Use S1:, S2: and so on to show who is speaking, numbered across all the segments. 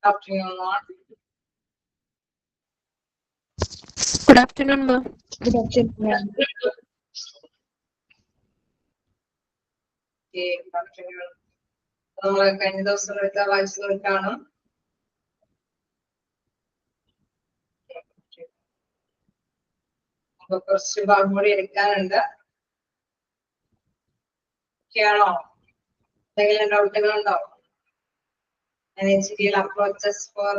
S1: Afternoon, ma'am.
S2: Good afternoon, ma'am.
S3: Good afternoon.
S1: Okay, afternoon. നമ്മൾ കഴിഞ്ഞ ദിവസം എടുത്ത വായിച്ചു നോക്കാണ്. അപ്പൊ കുറച്ച് ഭാഗം കൂടി എടുക്കാനുണ്ട്. ഒക്കെയാണോ? എന്തെങ്കിലും ഡൗട്ടുകൾ ഉണ്ടോ? managerial approaches for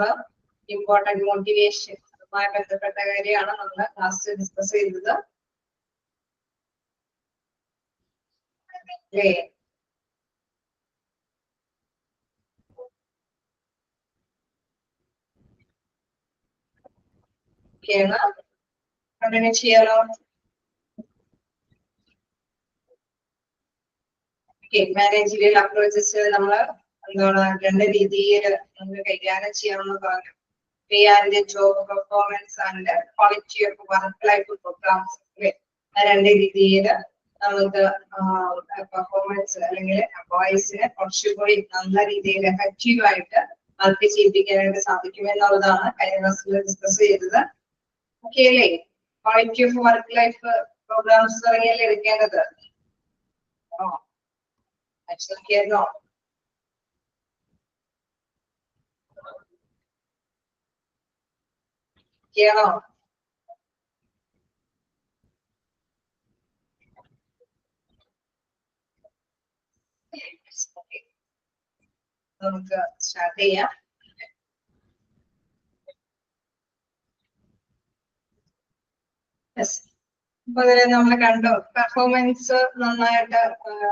S1: important motivation. അതുമായി ബന്ധപ്പെട്ട കാര്യമാണ് നമ്മൾ ലാസ്റ്റ് ഡിസ്കസ് ചെയ്തത്. അല്ലേ? ഓക്കെയാണ്. കണ്ടിന്യൂ ചെയ്യാലോ? മാനേജറിയൽ അപ്രോച്ചസ് നമ്മൾ എന്താണ് രണ്ട് രീതിയിൽ നമുക്ക് കൈകാര്യം ചെയ്യാമെന്ന് പറഞ്ഞു. Job performance and quality of work life programs അല്ലെ, ആ രണ്ട് രീതിയിൽ നമുക്ക് പെർഫോമൻസ് അല്ലെങ്കിൽ എംപ്ലോയീസിനെ കുറച്ചുകൂടി നല്ല രീതിയിൽ എഫക്റ്റീവ് ആയിട്ട് വർക്ക് ചെയ്യിപ്പിക്കാനായിട്ട് സാധിക്കുമെന്നുള്ളതാണ് കഴിഞ്ഞ ക്ലാസ്സിൽ ഡിസ്കസ് ചെയ്തത്. ഓക്കെ അല്ലേ? Quality of work life programmes തുടങ്ങിയല്ലേ എടുക്കേണ്ടത്? മനസ്സിലാക്കിയായിരുന്നോ? കേളോ? നമുക്ക് സ്റ്റാർട്ട് ചെയ്യാം. അപ്പൊ അതിൽ നമ്മൾ കണ്ടു പെർഫോമൻസ് നന്നായിട്ട്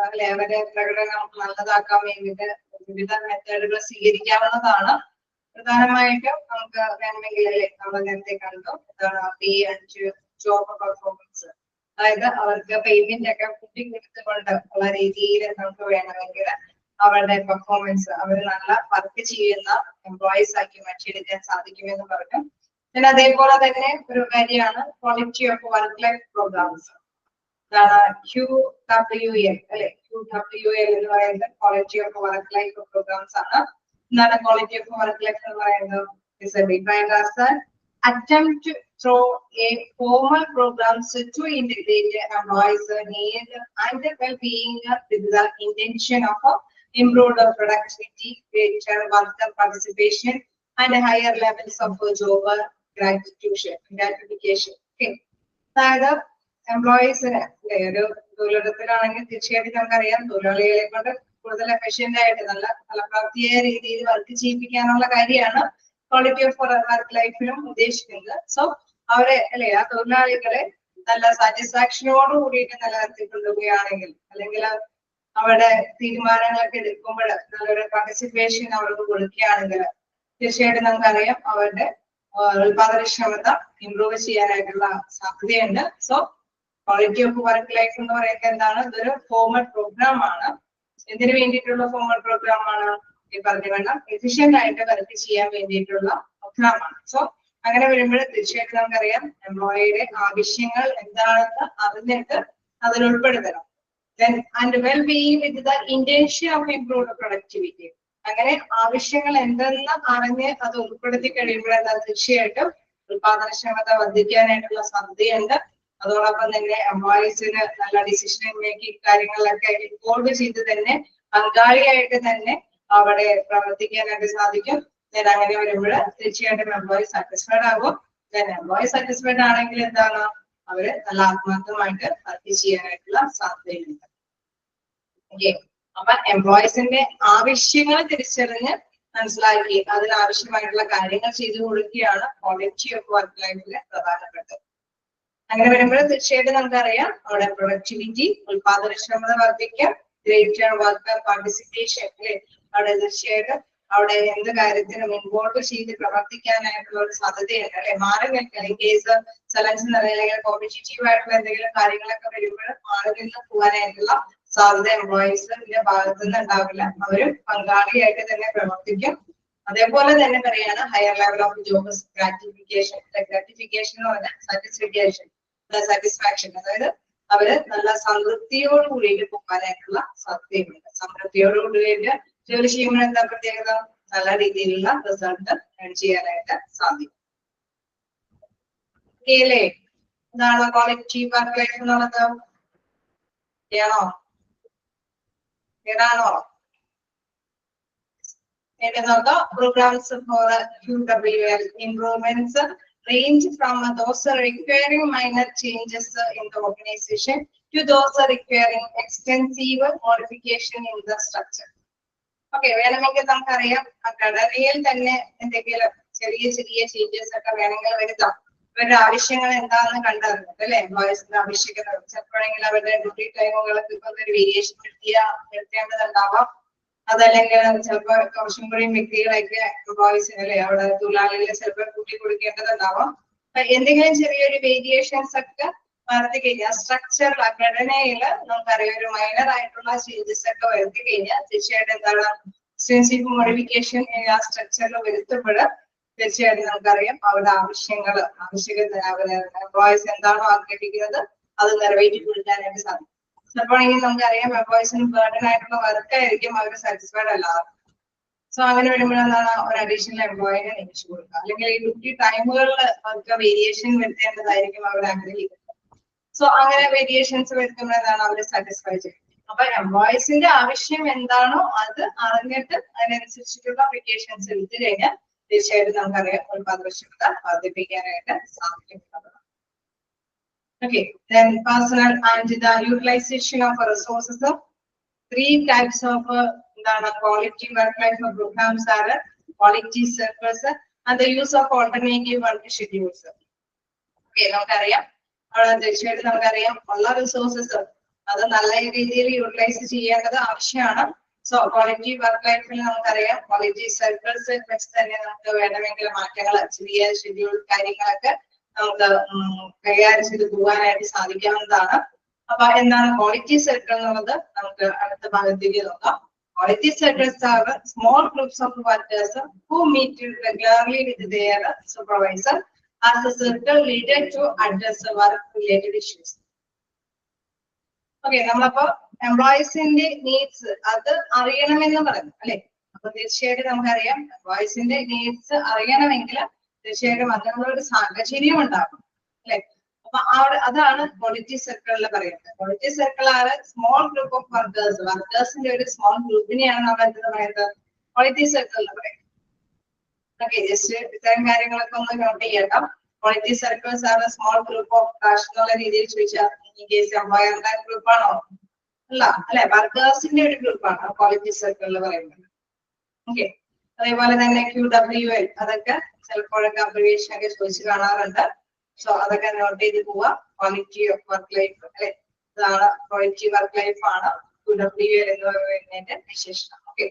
S1: അല്ലെ അവരുടെ പ്രകടനം നല്ലതാക്കാൻ വേണ്ടിയിട്ട് വിവിധ മെത്തേഡുകൾ സ്വീകരിക്കാവുന്നതാണ്. പ്രധാനമായിട്ടും നമുക്ക് വേണമെങ്കിൽ അല്ലെ നമ്മൾ നേരത്തെ കണ്ടു ജോബ് പെർഫോമൻസ്, അതായത് അവർക്ക് പേയ്മെന്റ് ഒക്കെ കൂട്ടിക്കൊടുത്തുകൊണ്ട് ഉള്ള രീതിയിൽ നമുക്ക് വേണമെങ്കിൽ അവരുടെ പെർഫോമൻസ് അവർ നല്ല വർക്ക് ചെയ്യുന്ന എംപ്ലോയീസ് ആക്കി മാറ്റിയെടുക്കാൻ സാധിക്കുമെന്ന് പറഞ്ഞു. പിന്നെ അതേപോലെ തന്നെ ഒരു കാര്യമാണ് quality of work life programs. QWL അല്ലെ, QWL എന്ന് പറയുന്നത് quality of work life programs ആണ്. എന്താണ് ക്വാളിറ്റി ഓഫ് വർക്ക് ലൈഫ് എന്ന് പറയുന്നത്? Is defined as an attempt through a formal programs to integrate employees' needs and well-being with the intention of improved productivity, greater worker participation, and higher levels of job gratification. Okay. അതായത് എംപ്ലോയീസിന് ഒരു തൊഴിലിടത്തിലാണെങ്കിൽ തീർച്ചയായിട്ടും നമുക്കറിയാം തൊഴിലാളികളെ കൊണ്ട് കൂടുതൽ efficient ആയിട്ട് നല്ല ഫലപ്രാപ്തിയായ രീതിയിൽ വർക്ക് ചെയ്യിപ്പിക്കാനുള്ള കാര്യമാണ് ക്വാളിറ്റി ഓഫ് വർക്ക് ലൈഫിലും ഉദ്ദേശിക്കുന്നത്. സോ അവരെ അല്ലെ ആ തൊഴിലാളികളെ നല്ല സാറ്റിസ്ഫാക്ഷനോട് കൂടിയിട്ട് നിലനിർത്തി കൊണ്ടുപോവുകയാണെങ്കിൽ, അല്ലെങ്കിൽ അവരുടെ തീരുമാനങ്ങളൊക്കെ എടുക്കുമ്പോൾ നല്ലൊരു പാർട്ടിസിപ്പേഷൻ അവർക്ക് കൊടുക്കുകയാണെങ്കിൽ തീർച്ചയായിട്ടും നമുക്കറിയാം അവരുടെ ഉൽപാദനക്ഷമത ഇംപ്രൂവ് ചെയ്യാനായിട്ടുള്ള സാധ്യതയുണ്ട്. So quality of work life എന്ന് പറയുന്നത് എന്താണ്? ഇതൊരു ഫോമൽ പ്രോഗ്രാം ആണ്. എന്തിനു വേണ്ടിയിട്ടുള്ള ഫോമൽ പ്രോഗ്രാം ആണ്? ഈ പറഞ്ഞ വേണം എഫിഷ്യന്റ് ആയിട്ട് വർക്ക് ചെയ്യാൻ വേണ്ടിയിട്ടുള്ള പ്രോഗ്രാം ആണ്. സോ അങ്ങനെ വരുമ്പോൾ തീർച്ചയായിട്ടും നമുക്കറിയാം എംപ്ലോയിയുടെ ആവശ്യങ്ങൾ എന്താണെന്ന് അറിഞ്ഞിട്ട് അതിൽ ഉൾപ്പെടുത്തണം. And well-being with the intention of improved productivity. അങ്ങനെ ആവശ്യങ്ങൾ എന്തെന്ന് അറിഞ്ഞ് അത് ഉൾപ്പെടുത്തി കഴിയുമ്പോഴെന്നാൽ തീർച്ചയായിട്ടും ഉൽപാദനക്ഷമത വർദ്ധിക്കാനായിട്ടുള്ള സാധ്യതയുണ്ട്. അതോടൊപ്പം തന്നെ എംപ്ലോയീസിന് നല്ല ഡിസിഷൻ മേക്കിംഗ് കാര്യങ്ങളിലൊക്കെ ഇൻവോൾവ് ചെയ്ത് തന്നെ പങ്കാളിയായിട്ട് തന്നെ അവിടെ പ്രവർത്തിക്കാനായിട്ട് സാധിക്കും. അങ്ങനെ വരുമ്പോൾ തീർച്ചയായിട്ടും എംപ്ലോയി സാറ്റിസ്ഫൈഡ് ആകും. എംപ്ലോയി സാറ്റിസ്ഫൈഡ് ആണെങ്കിൽ എന്താണ്? അവര് നല്ല ആത്മാർത്ഥമായിട്ട് വർക്ക് ചെയ്യാനായിട്ടുള്ള സാധ്യതയുണ്ട്. ഓക്കെ, അപ്പൊ എംപ്ലോയീസിന്റെ ആവശ്യങ്ങൾ തിരിച്ചറിഞ്ഞ് മനസ്സിലാക്കി അതിനാവശ്യമായിട്ടുള്ള കാര്യങ്ങൾ ചെയ്തു കൊടുക്കുകയാണ് ക്വാളിറ്റി ഓഫ് വർക്ക് ലൈഫിലെ പ്രധാനപ്പെട്ടത്. അങ്ങനെ വരുമ്പോൾ തീർച്ചയായിട്ടും നമുക്കറിയാം അവിടെ പ്രൊഡക്ടിവിറ്റി, ഉൽപാദനക്ഷമത വർദ്ധിക്കാം, ഗ്രേറ്റർ വർക്കർ പാർട്ടിസിപ്പേഷൻ അല്ലെ, അവിടെ തീർച്ചയായിട്ടും അവിടെ എന്ത് കാര്യത്തിനും ഇൻവോൾവ് ചെയ്ത് പ്രവർത്തിക്കാനായിട്ടുള്ള ഒരു സാധ്യതയുണ്ട് അല്ലെ. മാറി നിൽക്കാൻ ഇൻ കേസ് ചലഞ്ച് അല്ലെങ്കിൽ കോമ്പറ്റീറ്റീവ് ആയിട്ടുള്ള എന്തെങ്കിലും കാര്യങ്ങളൊക്കെ വരുമ്പോൾ മാറി നിന്ന് പോകാനായിട്ടുള്ള സാധ്യത എംപ്ലോയീസിന്റെ ഭാഗത്തു നിന്ന് ഉണ്ടാവില്ല. അവരും പങ്കാളിയായിട്ട് തന്നെ പ്രവർത്തിക്കും. അതേപോലെ തന്നെ പറയാണ് higher level of job gratification. Gratification എന്ന് പറഞ്ഞാൽ സാറ്റിസ്ഫാക്ഷൻ, അതായത് അവര് നല്ല സംതൃപ്തിയോട് കൂടിയിട്ട് പോകാനായിട്ടുള്ള സാധ്യതയുണ്ട്. സംതൃപ്തിയോട് കൂടിയിട്ട് ജോലി ചെയ്യുമ്പോൾ എന്താ പ്രത്യേകത? നല്ല രീതിയിലുള്ള റിസൾട്ട് ചെയ്യാനായിട്ട് സാധിക്കും. ഓക്കെയല്ലേ? ഇതാണ് ക്വാളിറ്റി വർക്ക് ലൈഫ് എന്നുള്ളത്. ആണോ? ഏതാണോ? Programs for QWL improvements range from those requiring minor changes in the organization to those requiring extensive modification in the structure. Okay, വേണമെങ്കിൽ നമുക്കറിയാം ഘടനയിൽ തന്നെ എന്തെങ്കിലും ചെറിയ ചെറിയ ചേഞ്ചസ് ഒക്കെ വേണമെങ്കിൽ വരുത്താം. അവരുടെ ആവശ്യങ്ങൾ എന്താണെന്ന് കണ്ടറിഞ്ഞു അല്ലെ, എംപ്ലോയീസിന്റെ ആവശ്യകത. ചിലപ്പോഴെങ്കിൽ അവരുടെ ഡ്യൂട്ടി ടൈമുകളൊക്കെ ഇപ്പൊ ഒരു വേരിയേഷൻ വരുത്തേണ്ടതുണ്ടാവാം. അതല്ലെങ്കിൽ ചിലപ്പോൾ കുറച്ചും കൂടി വ്യക്തികളൊക്കെ എംപ്ലോയീസിന് അല്ലെ അവിടെ തൊഴിലാളികളെ ചിലപ്പോൾ കൂട്ടി കൊടുക്കേണ്ടതുണ്ടാവാം. എന്തെങ്കിലും ചെറിയൊരു വേരിയേഷൻസ് ഒക്കെ വരുത്തി കഴിഞ്ഞാൽ സ്ട്രക്ചർ ഘടനയിൽ നമുക്കറിയാം ഒരു മൈനർ ആയിട്ടുള്ള ചേഞ്ചസ് ഒക്കെ വരുത്തി കഴിഞ്ഞാൽ തീർച്ചയായിട്ടും എന്താണ് എക്സ്റ്റൻസീവ് മോഡിഫിക്കേഷൻ ആ സ്ട്രക്ചറിൽ വരുത്തുമ്പോൾ തീർച്ചയായിട്ടും നമുക്കറിയാം അവരുടെ ആവശ്യകത എംപ്ലോയീസ് എന്താണോ ആഗ്രഹിക്കുന്നത് അത് നിറവേറ്റി കൊടുക്കാനായിട്ട് സാധിക്കും. ചിലപ്പോഴെങ്കിൽ നമുക്കറിയാം എംപ്ലോയീസിന് ബർഡൻ ആയിട്ടുള്ള വർക്കായിരിക്കും അവർ സാറ്റിസ്ഫൈഡ് അല്ലാതെ. സോ അങ്ങനെ വരുമ്പോഴെന്താണ് ഒരു അഡീഷണൽ എംപ്ലോയിനെ നിയമിച്ചു കൊടുക്കുക. അല്ലെങ്കിൽ ഈ ഡ്യൂട്ടി ടൈമുകളിൽ അവർക്ക് വേരിയേഷൻ വരുത്തേണ്ടതായിരിക്കും അവർ ആഗ്രഹിക്കുന്നത്. സോ അങ്ങനെ വേരിയേഷൻസ് വരുത്തുമ്പോഴാണ് അവർ സാറ്റിസ്ഫൈ ചെയ്യുന്നത്. അപ്പൊ എംപ്ലോയീസിന്റെ ആവശ്യം എന്താണോ അത് അറിഞ്ഞിട്ട് അതിനനുസരിച്ചിട്ടുള്ള അപ്ലിക്കേഷൻസ് എടുത്തു കഴിഞ്ഞാൽ തീർച്ചയായിട്ടും നമുക്കറിയാം ഉൽപാദനക്ഷമത വർദ്ധിപ്പിക്കാനായിട്ട് സാധിക്കുന്നതാണ്. Okay, then personal and the utilization of resources. Three types of quality work life programs are quality circles and the use of alternative work schedules. Okay, നമുക്കറിയാം തീർച്ചയായിട്ടും നമുക്കറിയാം ഉള്ള റിസോഴ്സസ് അത് നല്ല രീതിയിൽ യൂട്ടിലൈസ് ചെയ്യേണ്ടത് ആവശ്യമാണ്. സോ ക്വാളിറ്റി വർക്ക് ലൈഫിൽ നമുക്കറിയാം ക്വാളിറ്റി സർക്കിൾസ് വെച്ച് തന്നെ നമുക്ക് വേണമെങ്കിൽ മാറ്റങ്ങൾ ചെറിയ ഷെഡ്യൂൾ കാര്യങ്ങളൊക്കെ നമുക്ക് കൈകാര്യം ചെയ്ത് പോകാനായിട്ട് സാധിക്കാവുന്നതാണ്. അപ്പൊ എന്താണ് ക്വാളിറ്റി സർക്കിൾ എന്നുള്ളത് നമുക്ക് അടുത്ത ഭാഗത്തേക്ക് നോക്കാം. Quality circles are small groups of workers who meet regularly with their supervisor as a circle leader to address work related issues. Okay, നമ്മളപ്പോ എംപ്ലോയീസിന്റെ നീഡ്സ് അത് അറിയണമെന്ന് പറഞ്ഞു അല്ലെ. അപ്പൊ തീർച്ചയായിട്ടും നമുക്കറിയാം എംപ്ലോയീസിന്റെ നീഡ്സ് അറിയണമെങ്കിൽ തീർച്ചയായിട്ടും അതിനുള്ള ഒരു സാഹചര്യം ഉണ്ടാകും അല്ലെ. അപ്പൊ അതാണ് ക്വാളിറ്റി സർക്കിളിൽ പറയുന്നത്. ക്വാളിറ്റി സർക്കിൾ ആണ് സ്മോൾ ഗ്രൂപ്പ് ഓഫ് വർക്കേഴ്സിന്റെ ഒരു സ്മോൾ ഗ്രൂപ്പിനെയാണ് നമ്മൾ എന്താ പറയുന്നത് ക്വാളിറ്റി സർക്കിൾ എന്ന് പറയുന്നത്. ഓക്കെ, ജസ്റ്റ് ഇത്തരം കാര്യങ്ങളൊക്കെ ഒന്ന് നോട്ട് ചെയ്യണം. ക്വാളിറ്റി സർക്കിൾസ് ആണ് സ്മോൾ ഗ്രൂപ്പ് ഓഫ് എന്നുള്ള രീതിയിൽ ചോദിച്ചാൽ ഈ കേസ് എംപ്ലോയറുടെ ഗ്രൂപ്പാണോ? അല്ല അല്ലെ, വർക്കേഴ്സിന്റെ ഒരു ഗ്രൂപ്പാണ് ക്വാളിറ്റി സർക്കിളിൽ പറയുന്നത്. ഓക്കെ, അതേപോലെ തന്നെ QWL അതൊക്കെ ചിലപ്പോഴൊക്കെ അബ്രിവിയേഷൻ ഒക്കെ ചോദിച്ചു കാണാറുണ്ട്. സോ അതൊക്കെ നോട്ട് ചെയ്ത് പോവുക. ക്വാളിറ്റി ഓഫ് വർക്ക് ലൈഫ് അല്ലെ, ഇതാണ് ക്വാളിറ്റി വർക്ക് ലൈഫ് ആണ് QWL എന്ന് പറയുന്നതിന്റെ വിശേഷണം. ഓക്കെ,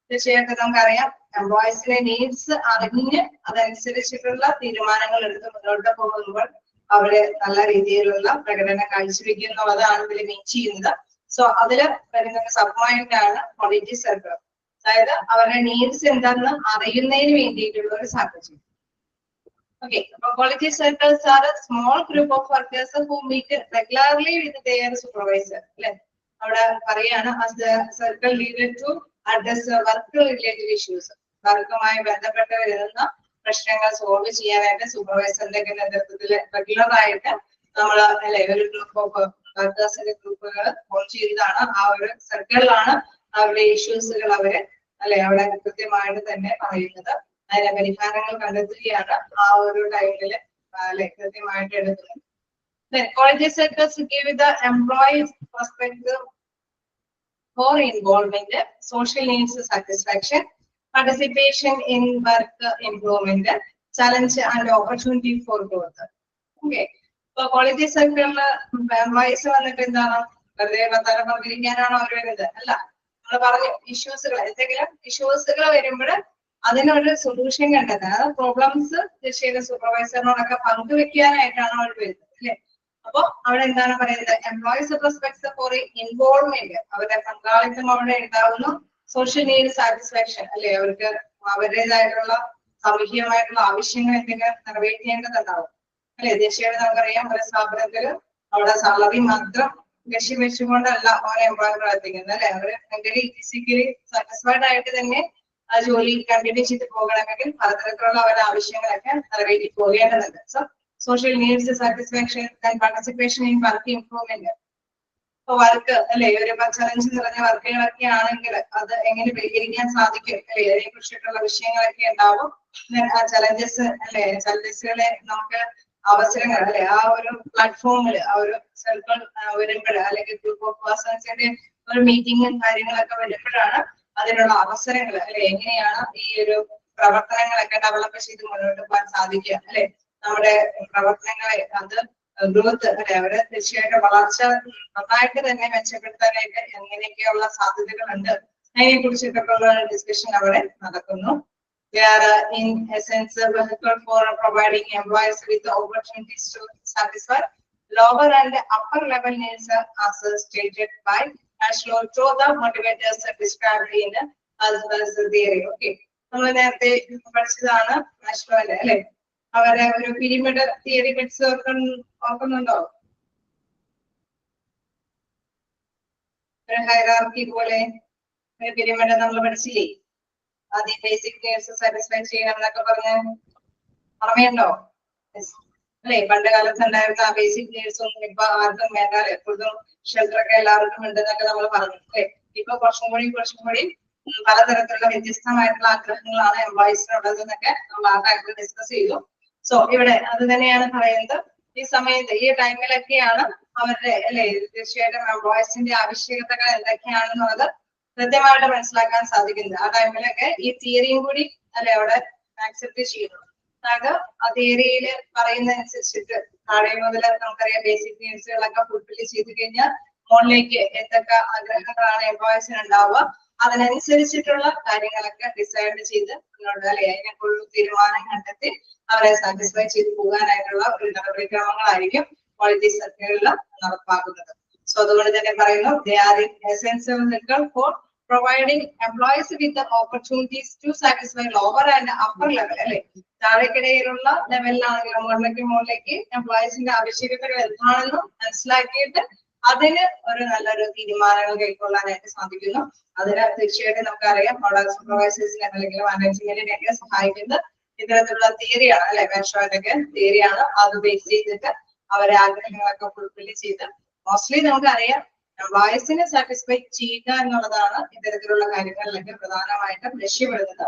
S1: തീർച്ചയായിട്ടും നമുക്കറിയാം എംപ്ലോയീസിന്റെ നീഡ്സ് അറിഞ്ഞ് അതനുസരിച്ചിട്ടുള്ള തീരുമാനങ്ങൾ എടുത്ത് മുന്നോട്ട് പോകുമ്പോൾ അവര് നല്ല രീതിയിലുള്ള പ്രകടനം കാഴ്ചവെക്കുന്നുള്ളതാണ് ഇതിൽ മീൻ ചെയ്യുന്നത്. സോ അതില് വരുന്ന സബ് പോയിന്റ് ആണ് ക്വാളിറ്റി സർക്കിൾ. അതായത് അവരുടെ നീഡ്സ് എന്താണെന്ന് അറിയുന്നതിന് വേണ്ടിയിട്ടുള്ള ഒരു സാഹചര്യം. ഓക്കെ, അപ്പൊ quality circles are small group of workers who meet regularly with their supervisor അല്ലെ. അവിടെ പറയാണ് circle leader to address work related issues. വർക്കുമായി ബന്ധപ്പെട്ട് വരുന്ന പ്രശ്നങ്ങൾ സോൾവ് ചെയ്യാനായിട്ട് സൂപ്പർവൈസറിന്റെ നേതൃത്വത്തിൽ റെഗുലർ ആയിട്ട് നമ്മൾ അല്ലെ ഒരു ഗ്രൂപ്പ് ഓഫ് വർക്കേഴ്സിന്റെ ഗ്രൂപ്പുകൾ ഫോം ചെയ്തതാണ്. ആ ഒരു സർക്കിളിലാണ് അവരുടെ ഇഷ്യൂസുകൾ അവര് അല്ലെ അവിടെ കൃത്യമായിട്ട് തന്നെ പറയുന്നത്. അതിന്റെ പരിഹാരങ്ങൾ കണ്ടെത്തുകയാണ് ആ ഒരു ടൈമില് അല്ലെ കൃത്യമായിട്ട് എടുക്കുന്നത്. Quality circles give the employees perspective for involvement, social needs satisfaction, participation in work improvement, challenge and opportunity for growth. Okay, so quality circle employees വന്നിട്ട് എന്താണ് വെറുതെ വർത്താനം പറഞ്ഞിരിക്കാനാണോ അവർ വരുന്നത്? അല്ല, നമ്മൾ പറഞ്ഞു ഇഷ്യൂസുകൾ എന്തെങ്കിലും ഇഷ്യൂസുകൾ വരുമ്പോൾ അതിനൊരു സൊല്യൂഷൻ കണ്ടെത്താൻ, അത് പ്രോബ്ലംസ് തീർച്ചയായിട്ടും സൂപ്പർവൈസറിനോടൊക്കെ പങ്കുവെക്കാനായിട്ടാണ് അവർ വരുന്നത് അല്ലെ. അപ്പൊ അവിടെ എന്താണ് പറയുന്നത്? എംപ്ലോയീസ് പെർസ്പെക്ടീവ് ഫോർ ഇൻവോൾവ്മെന്റ്, അവരുടെ പങ്കാളിത്തം അവിടെ ഉണ്ടാകുന്നു. സോഷ്യൽ നീഡ് സാറ്റിസ്ഫാക്ഷൻ അല്ലെ, അവർക്ക് അവരുടേതായിട്ടുള്ള സാമൂഹികമായിട്ടുള്ള ആവശ്യങ്ങൾ എന്തെങ്കിലും നിറവേറ്റേണ്ടതുണ്ടാവും അല്ലെ. തീർച്ചയായിട്ടും നമുക്കറിയാം ഒരു സ്ഥാപനത്തില് അവിടെ സാലറി മാത്രം ലക്ഷ്യം വെച്ചുകൊണ്ടല്ല ഓരോ എംപ്ലോയർ പ്രവർത്തിക്കുന്നത് അല്ലെ. അവര് മെന്റലി ഫിസിക്കലി സാറ്റിസ്ഫൈഡ് ആയിട്ട് തന്നെ ആ ജോലി കണ്ടിന്യൂ ചെയ്ത് പോകണമെങ്കിൽ പലതരത്തിലുള്ള അവരുടെ ആവശ്യങ്ങളൊക്കെ നിറവേറ്റി പോകേണ്ടതുണ്ട്. So social needs satisfaction and participation in work improvement. ഇപ്പൊ വർക്ക് അല്ലെ, ഒരു ചലഞ്ച് നിറഞ്ഞ വർക്കുകളൊക്കെ ആണെങ്കിൽ അത് എങ്ങനെ പരിഹരിക്കാൻ സാധിക്കും അല്ലെ, അതിനെ കുറിച്ചിട്ടുള്ള വിഷയങ്ങളൊക്കെ ഉണ്ടാവും. ആ ചലഞ്ചസ് അല്ലെ, ചലഞ്ചസുകളെ നമുക്ക് അവസരങ്ങൾ അല്ലെ, ആ ഒരു പ്ലാറ്റ്ഫോമിൽ ആ ഒരു സർക്കിൾ വരുമ്പോൾ അല്ലെങ്കിൽ ഗ്രൂപ്പ് ഓഫ് പേഴ്സൺസിന്റെ ഒരു മീറ്റിംഗും കാര്യങ്ങളൊക്കെ വരുമ്പോഴാണ് അതിനുള്ള അവസരങ്ങൾ അല്ലെ, എങ്ങനെയാണ് ഈ ഒരു പ്രവർത്തനങ്ങളൊക്കെ ഡെവലപ്പ് ചെയ്ത് മുന്നോട്ട് പോകാൻ സാധിക്കുക അല്ലെ, നമ്മുടെ പ്രവർത്തനങ്ങളെ അത് ഗ്രോത്ത് അല്ലെ, അവര് തീർച്ചയായിട്ടും വളർച്ച നന്നായിട്ട് തന്നെ മെച്ചപ്പെടുത്താനായിട്ട് എങ്ങനെയൊക്കെയുള്ള സാധ്യതകളുണ്ട് അതിനെ കുറിച്ചിട്ടൊക്കെയുള്ള ഡിസ്കഷൻ അവിടെ നടക്കുന്നു. They are in essence a vehicle for providing employees with the opportunities to satisfy lower and upper level needs as stated by Maslow through the motivators described in as theory. Okay, നമ്മൾ നേരത്തെ പഠിച്ചതാണ് മാസ്ലോന്റെ അല്ലെ, അവരെ ഒരു pyramid theory പഠിച്ച് ഓർക്കുന്നുണ്ടോ? ഒരു hierarchy പോലെ ഒരു പിരമിഡ് നമ്മൾ പഠിച്ചില്ലേ? ആദ്യം ബേസിക് നീഡ്സ് സാറ്റിസ്ഫൈ ചെയ്യണം എന്നൊക്കെ പറഞ്ഞ് ഓർമ്മയുണ്ടോ അല്ലെ? പണ്ട് കാലത്ത് ഉണ്ടായിരുന്ന ആ ബേസിക് നീഡ്സ് ഒന്നും ഇപ്പൊ ആർക്കും വേണ്ട, എപ്പോഴും ഷെൽട്ടർ ഒക്കെ എല്ലാവർക്കും ഉണ്ടെന്നൊക്കെ നമ്മൾ പറഞ്ഞു അല്ലെ. ഇപ്പൊ കുറച്ചും കൂടി പലതരത്തിലുള്ള വ്യത്യസ്തമായിട്ടുള്ള ആഗ്രഹങ്ങളാണ് എംപ്ലോയീസിനുള്ളത് എന്നൊക്കെ നമ്മൾ ആ കാര്യത്തിൽ ഡിസ്കസ് ചെയ്തു. സോ ഇവിടെ അത് തന്നെയാണ് പറയുന്നത്. ഈ സമയത്ത് ഈ ടൈമിലൊക്കെയാണ് അവരുടെ അല്ലെ തീർച്ചയായിട്ടും എംപ്ലോയീസിന്റെ ആവശ്യകതകൾ എന്തൊക്കെയാണെന്നുള്ളത് കൃത്യമായിട്ട് മനസ്സിലാക്കാൻ സാധിക്കുന്നത്. ആ ടൈമിലൊക്കെ ഈ തിയറിയും കൂടി അല്ലെ അവിടെ ആക്സെപ്റ്റ് ചെയ്യുന്നു. അതായത് ആ തിയറിയിൽ പറയുന്നതനുസരിച്ചിട്ട് താഴെ മുതൽ നമുക്കറിയാം ബേസിക് നീഡ്സുകളൊക്കെ ഫുൾഫിൽ ചെയ്ത് കഴിഞ്ഞാൽ മുകളിലേക്ക് എന്തൊക്കെ ആഗ്രഹങ്ങളാണ് എംപ്ലോയീസിന് ഉണ്ടാവുക, അതിനനുസരിച്ചിട്ടുള്ള കാര്യങ്ങളൊക്കെ ഡിസൈഡ് ചെയ്ത് മുന്നോട്ട് അല്ലെ അതിനെക്കുറിച്ച് തീരുമാനം കണ്ടെത്തി അവരെ സാറ്റിസ്ഫൈ ചെയ്ത് പോകാനായിട്ടുള്ള ഒരു നടപടിക്രമങ്ങളായിരിക്കും ക്വാളിറ്റി സർക്കിളിൽ നടപ്പാക്കുന്നത്. സോ അതുകൊണ്ട് തന്നെ പറയുന്നു they are in essence a vehicle for providing employees with the opportunities to satisfy lower and upper level അല്ലെ, താഴേക്കിടയിലുള്ള ലെവലിലാണെങ്കിലും മുകളിലേക്ക് എംപ്ലോയീസിന്റെ ആവശ്യകതകൾ എന്താണെന്നും മനസ്സിലാക്കിയിട്ട് അതിന് ഒരു നല്ലൊരു തീരുമാനങ്ങൾ കൈക്കൊള്ളാനായിട്ട് സാധിക്കുന്നു. അതിന് തീർച്ചയായിട്ടും നമുക്കറിയാം അവിടെ സൂപ്പർവൈസേഴ്സിനെ അല്ലെങ്കിൽ മാനേജ്മെന്റിനെയൊക്കെ സഹായിക്കുന്നത് ഇത്തരത്തിലുള്ള തിയറിയാണ് അല്ലെ, മാസ്ലോയുടെ ഒക്കെ തിയറിയാണ്. അത് ബേസ് ചെയ്തിട്ട് അവരെ ആഗ്രഹങ്ങളൊക്കെ ഫുൾഫിൽ ചെയ്ത് മോസ്റ്റ്ലി നമുക്കറിയാം എംപ്ലോയീസിനെ സാറ്റിസ്ഫൈ ചെയ്യുക എന്നുള്ളതാണ് ഇത്തരത്തിലുള്ള കാര്യങ്ങളിലൊക്കെ പ്രധാനമായിട്ടും ലക്ഷ്യപ്പെടുന്നത്.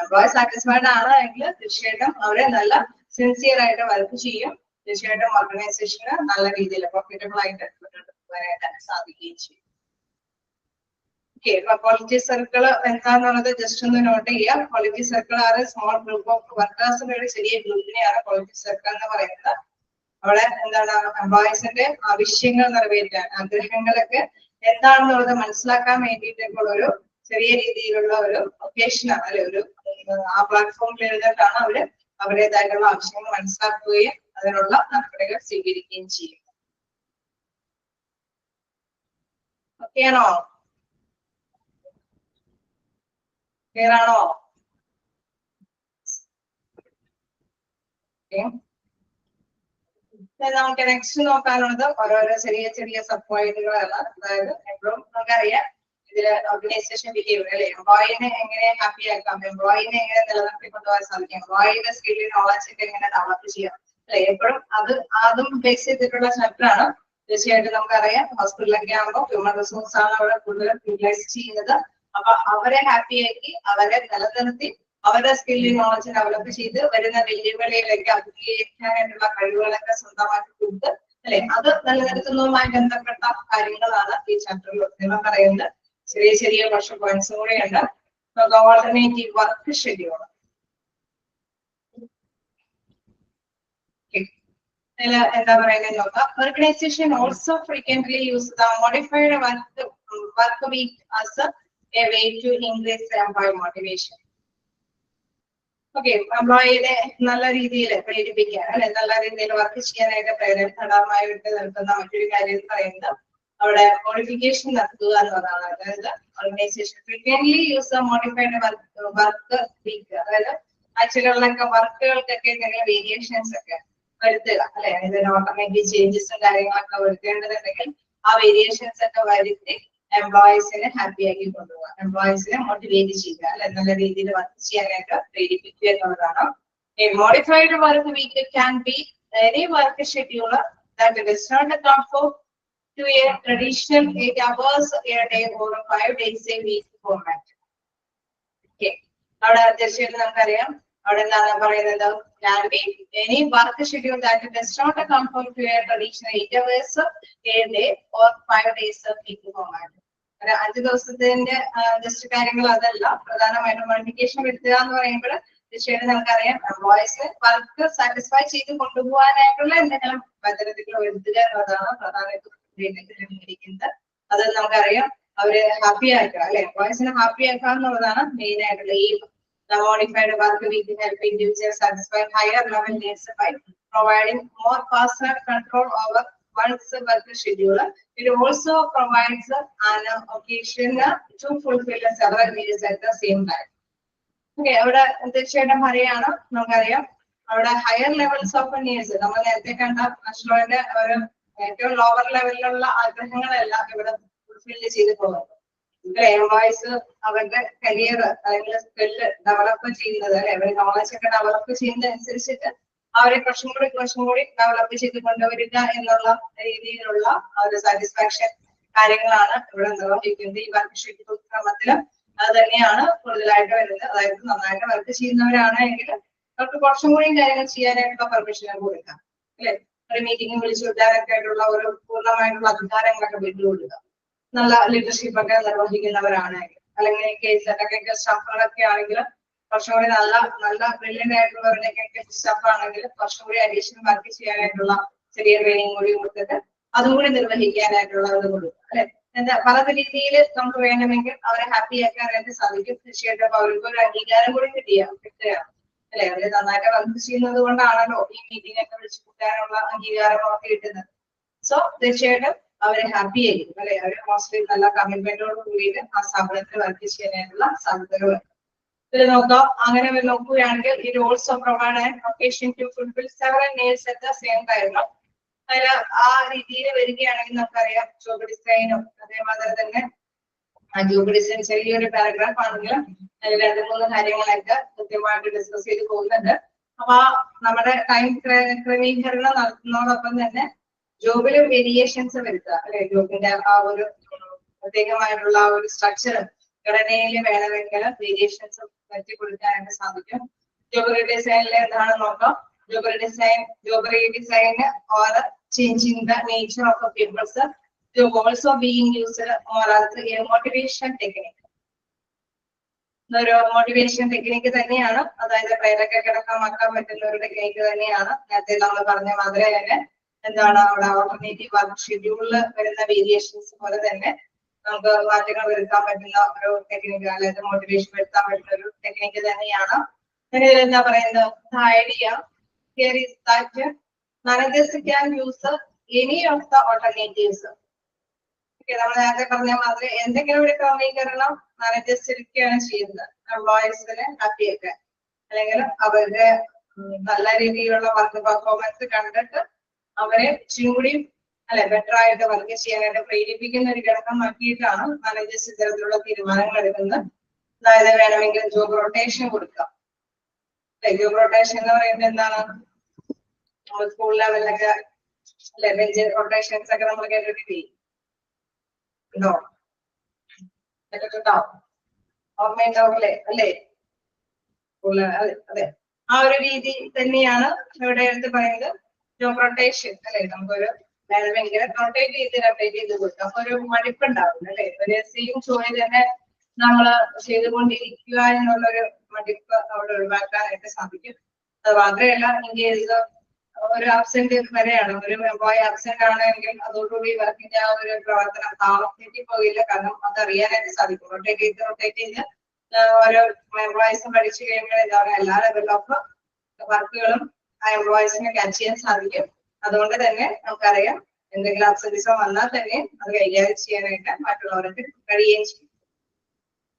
S1: എംപ്ലോയി സാറ്റിസ്ഫൈഡ് ആണ് എങ്കിൽ തീർച്ചയായിട്ടും അവരെ നല്ല സിൻസിയർ ആയിട്ട് വർക്ക് ചെയ്യും. തീർച്ചയായിട്ടും ഓർഗനൈസേഷന് നല്ല രീതിയിൽ പ്രോഫിറ്റബിൾ ആയിട്ട് മുന്നോട്ട് പോകാനായിട്ട് സാധിക്കുകയും ചെയ്യും. ഓക്കെ, അപ്പൊ ക്വാളിറ്റി സർക്കിൾ എന്താന്നുള്ളത് ജസ്റ്റ് ഒന്ന് നോട്ട് ചെയ്യുക. ക്വാളിറ്റി സർക്കിൾ ആണ് സ്മോൾ ഗ്രൂപ്പ് ഓഫ് വർക്കേഴ്സിന്റെ ഒരു ചെറിയ ഗ്രൂപ്പിനെയാണ് ക്വാളിറ്റി സർക്കിൾ എന്ന് പറയുന്നത്. അവിടെ എന്താണ് എംപ്ലോയീസിന്റെ ആവശ്യങ്ങൾ നിറവേറ്റാൻ ആഗ്രഹങ്ങളൊക്കെ എന്താണെന്നുള്ളത് മനസ്സിലാക്കാൻ വേണ്ടിയിട്ടുള്ള ഒരു ചെറിയ രീതിയിലുള്ള ഒരു ഒക്കേഷനാണ് അല്ലെ, ഒരു ആ പ്ലാറ്റ്ഫോമിൽ എഴുതിയിട്ടാണ് അവര് അവരുടേതായിട്ടുള്ള ആവശ്യങ്ങൾ മനസ്സിലാക്കുകയും അതിനുള്ള നടപടികൾ സ്വീകരിക്കുകയും ചെയ്യും. ഓക്കെയാണോ? ക്ലിയർ ആണോ? നമുക്ക് നെക്സ്റ്റ് നോക്കാനുള്ളത് ഓരോരോ ചെറിയ സബ് പോയിന്റുകളാണ്. അതായത് എപ്പോഴും നമുക്കറിയാം ഇതില് ഓർഗനൈസേഷൻ ബിഹേവിയർ അല്ലെ, എംപ്ലോയിനെ എങ്ങനെ ഹാപ്പി ആക്കാം, എംപ്ലോയിനെ എങ്ങനെ നിലനിർത്തി കൊണ്ടുപോകാൻ സാധിക്കും, എംപ്ലോയിയുടെ സ്കില്ല് നോളജ് ഒക്കെ എങ്ങനെ ഡെവലപ്പ് ചെയ്യാം അല്ലെ, എപ്പോഴും അതും ബേസ് ചെയ്തിട്ടുള്ള ചാപ്റ്റർ ആണ്. തീർച്ചയായിട്ടും നമുക്കറിയാം ഹോസ്പിറ്റലൊക്കെ ആകുമ്പോൾ ഹ്യൂമൻ റിസോഴ്സ് ആണ് അവിടെ കൂടുതൽ യൂട്ടിലൈസ് ചെയ്യുന്നത്. അപ്പൊ അവരെ ഹാപ്പി ആക്കി അവരെ നിലനിർത്തി അവരുടെ സ്കില്ല് നോളജ് ഡെവലപ്പ് ചെയ്ത് വരുന്ന വെല്ലുവിളിയിലേക്ക് അഭിമുഖീകരിക്കാനായിട്ടുള്ള കഴിവുകളൊക്കെ സ്വന്തമാക്കി കൊടുത്ത് അല്ലെ, അത് നിലനിർത്തുന്നതുമായി ബന്ധപ്പെട്ട കാര്യങ്ങളാണ് ഈ ചാപ്റ്ററിൽ ഒത്തിരി പറയുന്നത്. ചെറിയ കുറച്ച് പോയിന്റ്സും കൂടെയുണ്ട്. ഓൾട്ടർനേറ്റീവ് വർക്ക് ഷെഡ്യൂൾ എന്താ പറയുന്നത് നോക്കാം. Organisation also frequently use the modified work week as a way to increase employee motivation. Okay, എംപ്ലോയിനെ നല്ല രീതിയിൽ പ്രേരിപ്പിക്കാൻ അല്ലെ, നല്ല രീതിയിൽ വർക്ക് ചെയ്യാനായിട്ട് പ്രേരണമായിട്ട് നിൽക്കുന്ന മറ്റൊരു കാര്യം പറയുന്നത് അവിടെ മോഡിഫിക്കേഷൻ നടത്തുക എന്നതാണ്. അതായത് organisation frequently use modified work week, അതായത് ആഴ്ചകളിലൊക്കെ വർക്കുകൾക്കൊക്കെ എന്തെങ്കിലും വേരിയേഷൻസ് ഒക്കെ വരുത്തുക അല്ലെ, ഇതിന് ഓട്ടോമാറ്റിക് ചേഞ്ചസും കാര്യങ്ങളൊക്കെ വരുത്തേണ്ടതുണ്ടെങ്കിൽ ആ വേരിയേഷൻസ് ഒക്കെ വരുത്തി എംപ്ലോയീസിനെ ഹാപ്പി ആക്കി കൊണ്ടുപോകുക, എംപ്ലോയീസിനെ മോട്ടിവേറ്റ് ചെയ്യുക, അല്ലെ നല്ല രീതിയിൽ വർക്ക് ചെയ്യാനായിട്ട് പ്രേരിപ്പിക്കുക എന്നുള്ളതാണ്. A modified work week can be any work schedule that does not conform to a traditional 8 hours a day or 5 days a week format. Okay. അവിടെ തീർച്ചയായിട്ടും നമുക്കറിയാം അവിടെ എന്താണ് പറയുന്നത്, can be any work schedule that does not conform to a traditional 8 hours a day or 5 days a week format. 5 ദിവസത്തിന്റെ just കാര്യങ്ങൾ അതല്ല, പ്രധാനമായിട്ടും മോഡിഫിക്കേഷൻ വരുത്തുക എന്ന് പറയുമ്പോൾ തീർച്ചയായിട്ടും നമുക്കറിയാം എംപ്ലോയീസിന് വർക്ക് സാറ്റിസ്ഫൈ ചെയ്ത് കൊണ്ടുപോകാനായിട്ടുള്ള എന്തെങ്കിലും പദ്ധതികൾ വരുത്തുക എന്നതാണ് പ്രധാനമായിട്ടും. അത് നമുക്കറിയാം അവര് ഹാപ്പി ആക്കുക, അല്ലെ, എംപ്ലോയീസിനെ ഹാപ്പി ആക്കുക എന്നുള്ളതാണ് മെയിൻ ആയിട്ടുള്ള ഈ modified work week help individual satisfy higher level needs by providing more faster control over one's work schedule. It also provides an occasion to fulfill several needs at the same time. Okay, അവിടെ തീർച്ചയായിട്ടും പറയാണ് നമുക്കറിയാം അവിടെ higher levels of needs നമ്മൾ നേരത്തെ കണ്ട മഷ്ലോന്റെ ഒരു ഏറ്റവും ലോവർ ലെവലിലുള്ള ആഗ്രഹങ്ങളെല്ലാം ഇവിടെ ഫുൾഫില്ല് ചെയ്ത് പോകുന്നു. എംപ്ലോയീസ് അവരുടെ കരിയർ അല്ലെങ്കിൽ സ്കില്ല് ഡെവലപ്പ് ചെയ്യുന്നത്, അല്ലെ, അവരുടെ നോളജ് ഒക്കെ ഡെവലപ്പ് ചെയ്യുന്നതനുസരിച്ചിട്ട് അവരെ കുറച്ചും കൂടി ഡെവലപ്പ് ചെയ്ത് കൊണ്ടുവരിക എന്നുള്ള രീതിയിലുള്ള ഒരു സാറ്റിസ്ഫാക്ഷൻ കാര്യങ്ങളാണ് ഇവിടെ നിർവഹിക്കുന്നത്. ഈ വർക്ക് ഷെഡ്യൂൾ ക്രമത്തില് അത് തന്നെയാണ് കൂടുതലായിട്ട് വരുന്നത്. അതായത് നന്നായിട്ട് വർക്ക് ചെയ്യുന്നവരാണെങ്കിൽ അവർക്ക് കുറച്ചും കൂടി കാര്യങ്ങൾ ചെയ്യാനായിട്ടുള്ള പെർമിഷൻ കൊടുക്കാം, അല്ലെ, ഒരു മീറ്റിംഗ് വിളിച്ചു വിടാനൊക്കെ ആയിട്ടുള്ള ഒരു പൂർണ്ണമായിട്ടുള്ള അധികാരങ്ങളൊക്കെ വിട്ടുകൊടുക്കുക. നല്ല ലീഡർഷിപ്പ് ഒക്കെ നിർവഹിക്കുന്നവരാണെങ്കിൽ, അല്ലെങ്കിൽ കേസ് സ്റ്റാഫുകളൊക്കെ ആണെങ്കിൽ കുറച്ചും കൂടി നല്ല ബ്രില്യന്റ് ആയിട്ടുള്ളവരുടെയൊക്കെ സ്റ്റാഫ് ആണെങ്കിൽ കുറച്ചും കൂടി അഡീഷണൽ വർക്ക് ചെയ്യാനായിട്ടുള്ള ചെറിയ ട്രെയിനിങ് കൂടി കൊടുത്തിട്ട് അതും കൂടി നിർവഹിക്കാനായിട്ടുള്ള ഇത് കൊടുക്കുക, അല്ലെ. എന്താ പല രീതിയിൽ നമുക്ക് വേണമെങ്കിൽ അവരെ ഹാപ്പി ആക്കാനായിട്ട് സാധിക്കും. തീർച്ചയായിട്ടും അവർക്ക് ഒരു അംഗീകാരം കൂടി കിട്ടുകയാണ്, അല്ലെ. അവര് നന്നായിട്ട് വർക്ക് ചെയ്യുന്നത് കൊണ്ടാണല്ലോ ഈ മീറ്റിംഗ് ഒക്കെ വിളിച്ചു കൂട്ടാനുള്ള അംഗീകാരങ്ങളൊക്കെ കിട്ടുന്നത്. സോ തീർച്ചയായിട്ടും അവരെ ഹാപ്പി ആയിരിക്കും, അല്ലെ. അവര് മോസ്റ്റ്ലി നല്ല കമ്മിറ്റ്മെന്റോട് കൂടിയിട്ട് ആ സ്ഥാപനത്തിൽ വർക്ക് ചെയ്യാനായിട്ടുള്ള സാധ്യതകൾ ഇതിൽ നോക്കാം. അങ്ങനെ നോക്കുകയാണെങ്കിൽ ഇത് also provide an occasion to fulfil several needs at the same time. അതിൽ ആ രീതിയിൽ വരികയാണെങ്കിൽ നമുക്കറിയാം ജോബ് ഡിസൈനും അതേമാതിരി തന്നെ ആ ജോബ് ഡിസൈൻ ചെറിയൊരു പാരഗ്രാഫ് ആണെങ്കിലും അതിൽ 2-3 കാര്യങ്ങളൊക്കെ കൃത്യമായിട്ട് ഡിസ്കസ് ചെയ്ത് പോകുന്നുണ്ട്. അപ്പൊ നമ്മുടെ ടൈം ക്രമീകരണം നടത്തുന്നതോടൊപ്പം തന്നെ ജോബില് വേരിയേഷൻസ് വരുത്തുക, അല്ലെ. ജോബിന്റെ ആ ഒരു പ്രത്യേകമായിട്ടുള്ള ഒരു സ്ട്രക്ചർ ഘടനയിൽ വേണമെങ്കിൽ വേരിയേഷൻസ് വരുത്തി കൊടുക്കാനായിട്ട് സാധിക്കും. ജോബ് റീഡിസൈനിൽ എന്താണ് നോക്കാം. Job redesign or changing the nature of the papers job also being used or as a motivation technique. ഒരു മോട്ടിവേഷൻ ടെക്നിക്ക് തന്നെയാണ്, അതായത് പ്രേരക കിടക്കാമാക്കാൻ പറ്റുന്ന ഒരു ടെക്നിക്ക് തന്നെയാണ്. നേരത്തെ നമ്മൾ പറഞ്ഞ മാതിരി തന്നെ എന്താണ് അവിടെ ഓൾട്ടർനേറ്റീവ് വർക്ക് ഷെഡ്യൂളിൽ വരുന്ന വേരിയേഷൻസ് പോലെ തന്നെ നമുക്ക് മാറ്റങ്ങൾ വരുത്താൻ പറ്റുന്ന ഒരു ടെക്നിക്ക്, അതായത് മോട്ടിവേഷൻ വരുത്താൻ പറ്റുന്ന ഒരു ടെക്നിക്ക് തന്നെയാണ്. എന്താ പറയുന്നത്, idea here is that managers can use any of the alternatives. Okay, നമ്മൾ നേരത്തെ പറഞ്ഞ മാതിരി എന്തെങ്കിലും ഒരു ക്രമീകരണം മാനേജേഴ്സ് ഇരിക്കുകയാണ് ചെയ്യുന്നത് എംപ്ലോയീസിനെ ഹാപ്പി ആക്കാൻ, അല്ലെങ്കിൽ അവരുടെ നല്ല രീതിയിലുള്ള വർക്ക് പെർഫോമൻസ് കണ്ടിട്ട് അവരെ ചൂടി, അല്ലെ, ബെറ്റർ ആയിട്ട് വർക്ക് ചെയ്യാനായിട്ട് പ്രേരിപ്പിക്കുന്ന ഒരു ഘടകം മാറ്റിയിട്ടാണ് മാനേജേഴ്സ് ഇത്തരത്തിലുള്ള തീരുമാനങ്ങൾ എടുക്കുന്നത്. അതായത് വേണമെങ്കിൽ ജോബ് റൊട്ടേഷൻ കൊടുക്കാം. ജോബ് റൊട്ടേഷൻ എന്ന് പറയുന്നത് എന്താണ്, നമ്മൾ സ്കൂൾ ലെവലിലൊക്കെ അല്ലെ ബെഞ്ച് റൊട്ടേഷൻസ് ഒക്കെ നമ്മൾ കേട്ടിട്ടില്ലേ, ഓർമ്മയുണ്ടാവില്ലേ, അല്ലേ. അതെ, ആ ഒരു രീതി തന്നെയാണ് ഇവിടെ എടുത്ത് പറയുന്നത്. ജോബ് റൊട്ടേഷൻ, അല്ലെ, നമുക്കൊരു വേണമെങ്കിൽ റൊട്ടേറ്റ് ചെയ്ത് കൊടുക്കാം. അപ്പൊ ഒരു മടുപ്പുണ്ടാവില്ല, അല്ലെ. ഒരു സെയിം ജോലി തന്നെ നമ്മള് ചെയ്തുകൊണ്ടിരിക്കുക എന്നുള്ളൊരു മടുപ്പ് അവിടെ ഒഴിവാക്കാനായിട്ട് സാധിക്കും. അത് മാത്രമല്ല, ഇൻ കേസ് ഒരു ആബ്സെന്റ് വരെയാണ്, ഒരു എംപ്ലോയി ആബ്സെന്റ് ആണെങ്കിൽ അതോടുകൂടി വർക്കിന്റെ ആ ഒരു പ്രവർത്തനം താമസിച്ച് പോകില്ല. കാരണം അത് അറിയാനായിട്ട് സാധിക്കും. റൊട്ടേറ്റ് ചെയ്ത് ഓരോ എംപ്ലോയീസും പഠിച്ചു കഴിയുമ്പോൾ എന്താ പറയുക, എല്ലാ ലെവൽ ഓഫ് വർക്കുകളും ആ എംപ്ലോയീസിനെ ക്യാച്ച് ചെയ്യാൻ സാധിക്കും. അതുകൊണ്ട് തന്നെ നമുക്കറിയാം എന്തെങ്കിലും ആബ്സെന്റിസം വന്നാൽ തന്നെ അത് കൈകാര്യം ചെയ്യാനായിട്ട് മറ്റുള്ളവർക്ക് കഴിയുകയും ചെയ്യും.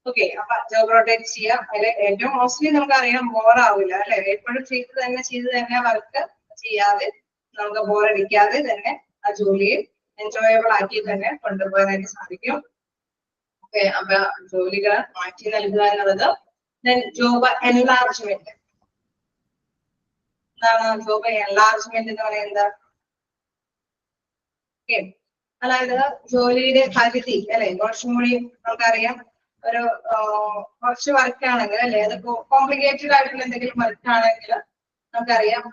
S1: ഓക്കെ, അപ്പൊ ജോബ് റൊട്ടേറ്റ് ചെയ്യാം. അതിൽ ഏറ്റവും മോസ്റ്റ്ലി നമുക്കറിയാം ബോറാവില്ല, അല്ലെ. എപ്പോഴും ചെയ്ത് തന്നെ വർക്ക് ചെയ്യാതെ നമുക്ക് ബോറടിക്കാതെ തന്നെ ആ ജോലിയെ എൻജോയബിൾ ആക്കി തന്നെ കൊണ്ടുപോകാനായിട്ട് സാധിക്കും. അപ്പൊ ജോലികൾ മാറ്റി നൽകുക എന്നുള്ളത്. Job enlargement. എന്താണ് ജോബ് എൻലാർജ്മെന്റ് എന്ന് പറയുന്നത്? അതായത് ജോലിയുടെ പരിധി അല്ലെ, കുറച്ചും കൂടി നമുക്കറിയാം ഒരു കുറച്ച് വർക്ക് ആണെങ്കിൽ അല്ലെ, അത് കോംപ്ലിക്കേറ്റഡ് ആയിട്ടുള്ള എന്തെങ്കിലും വർക്ക് ആണെങ്കിൽ നമുക്കറിയാം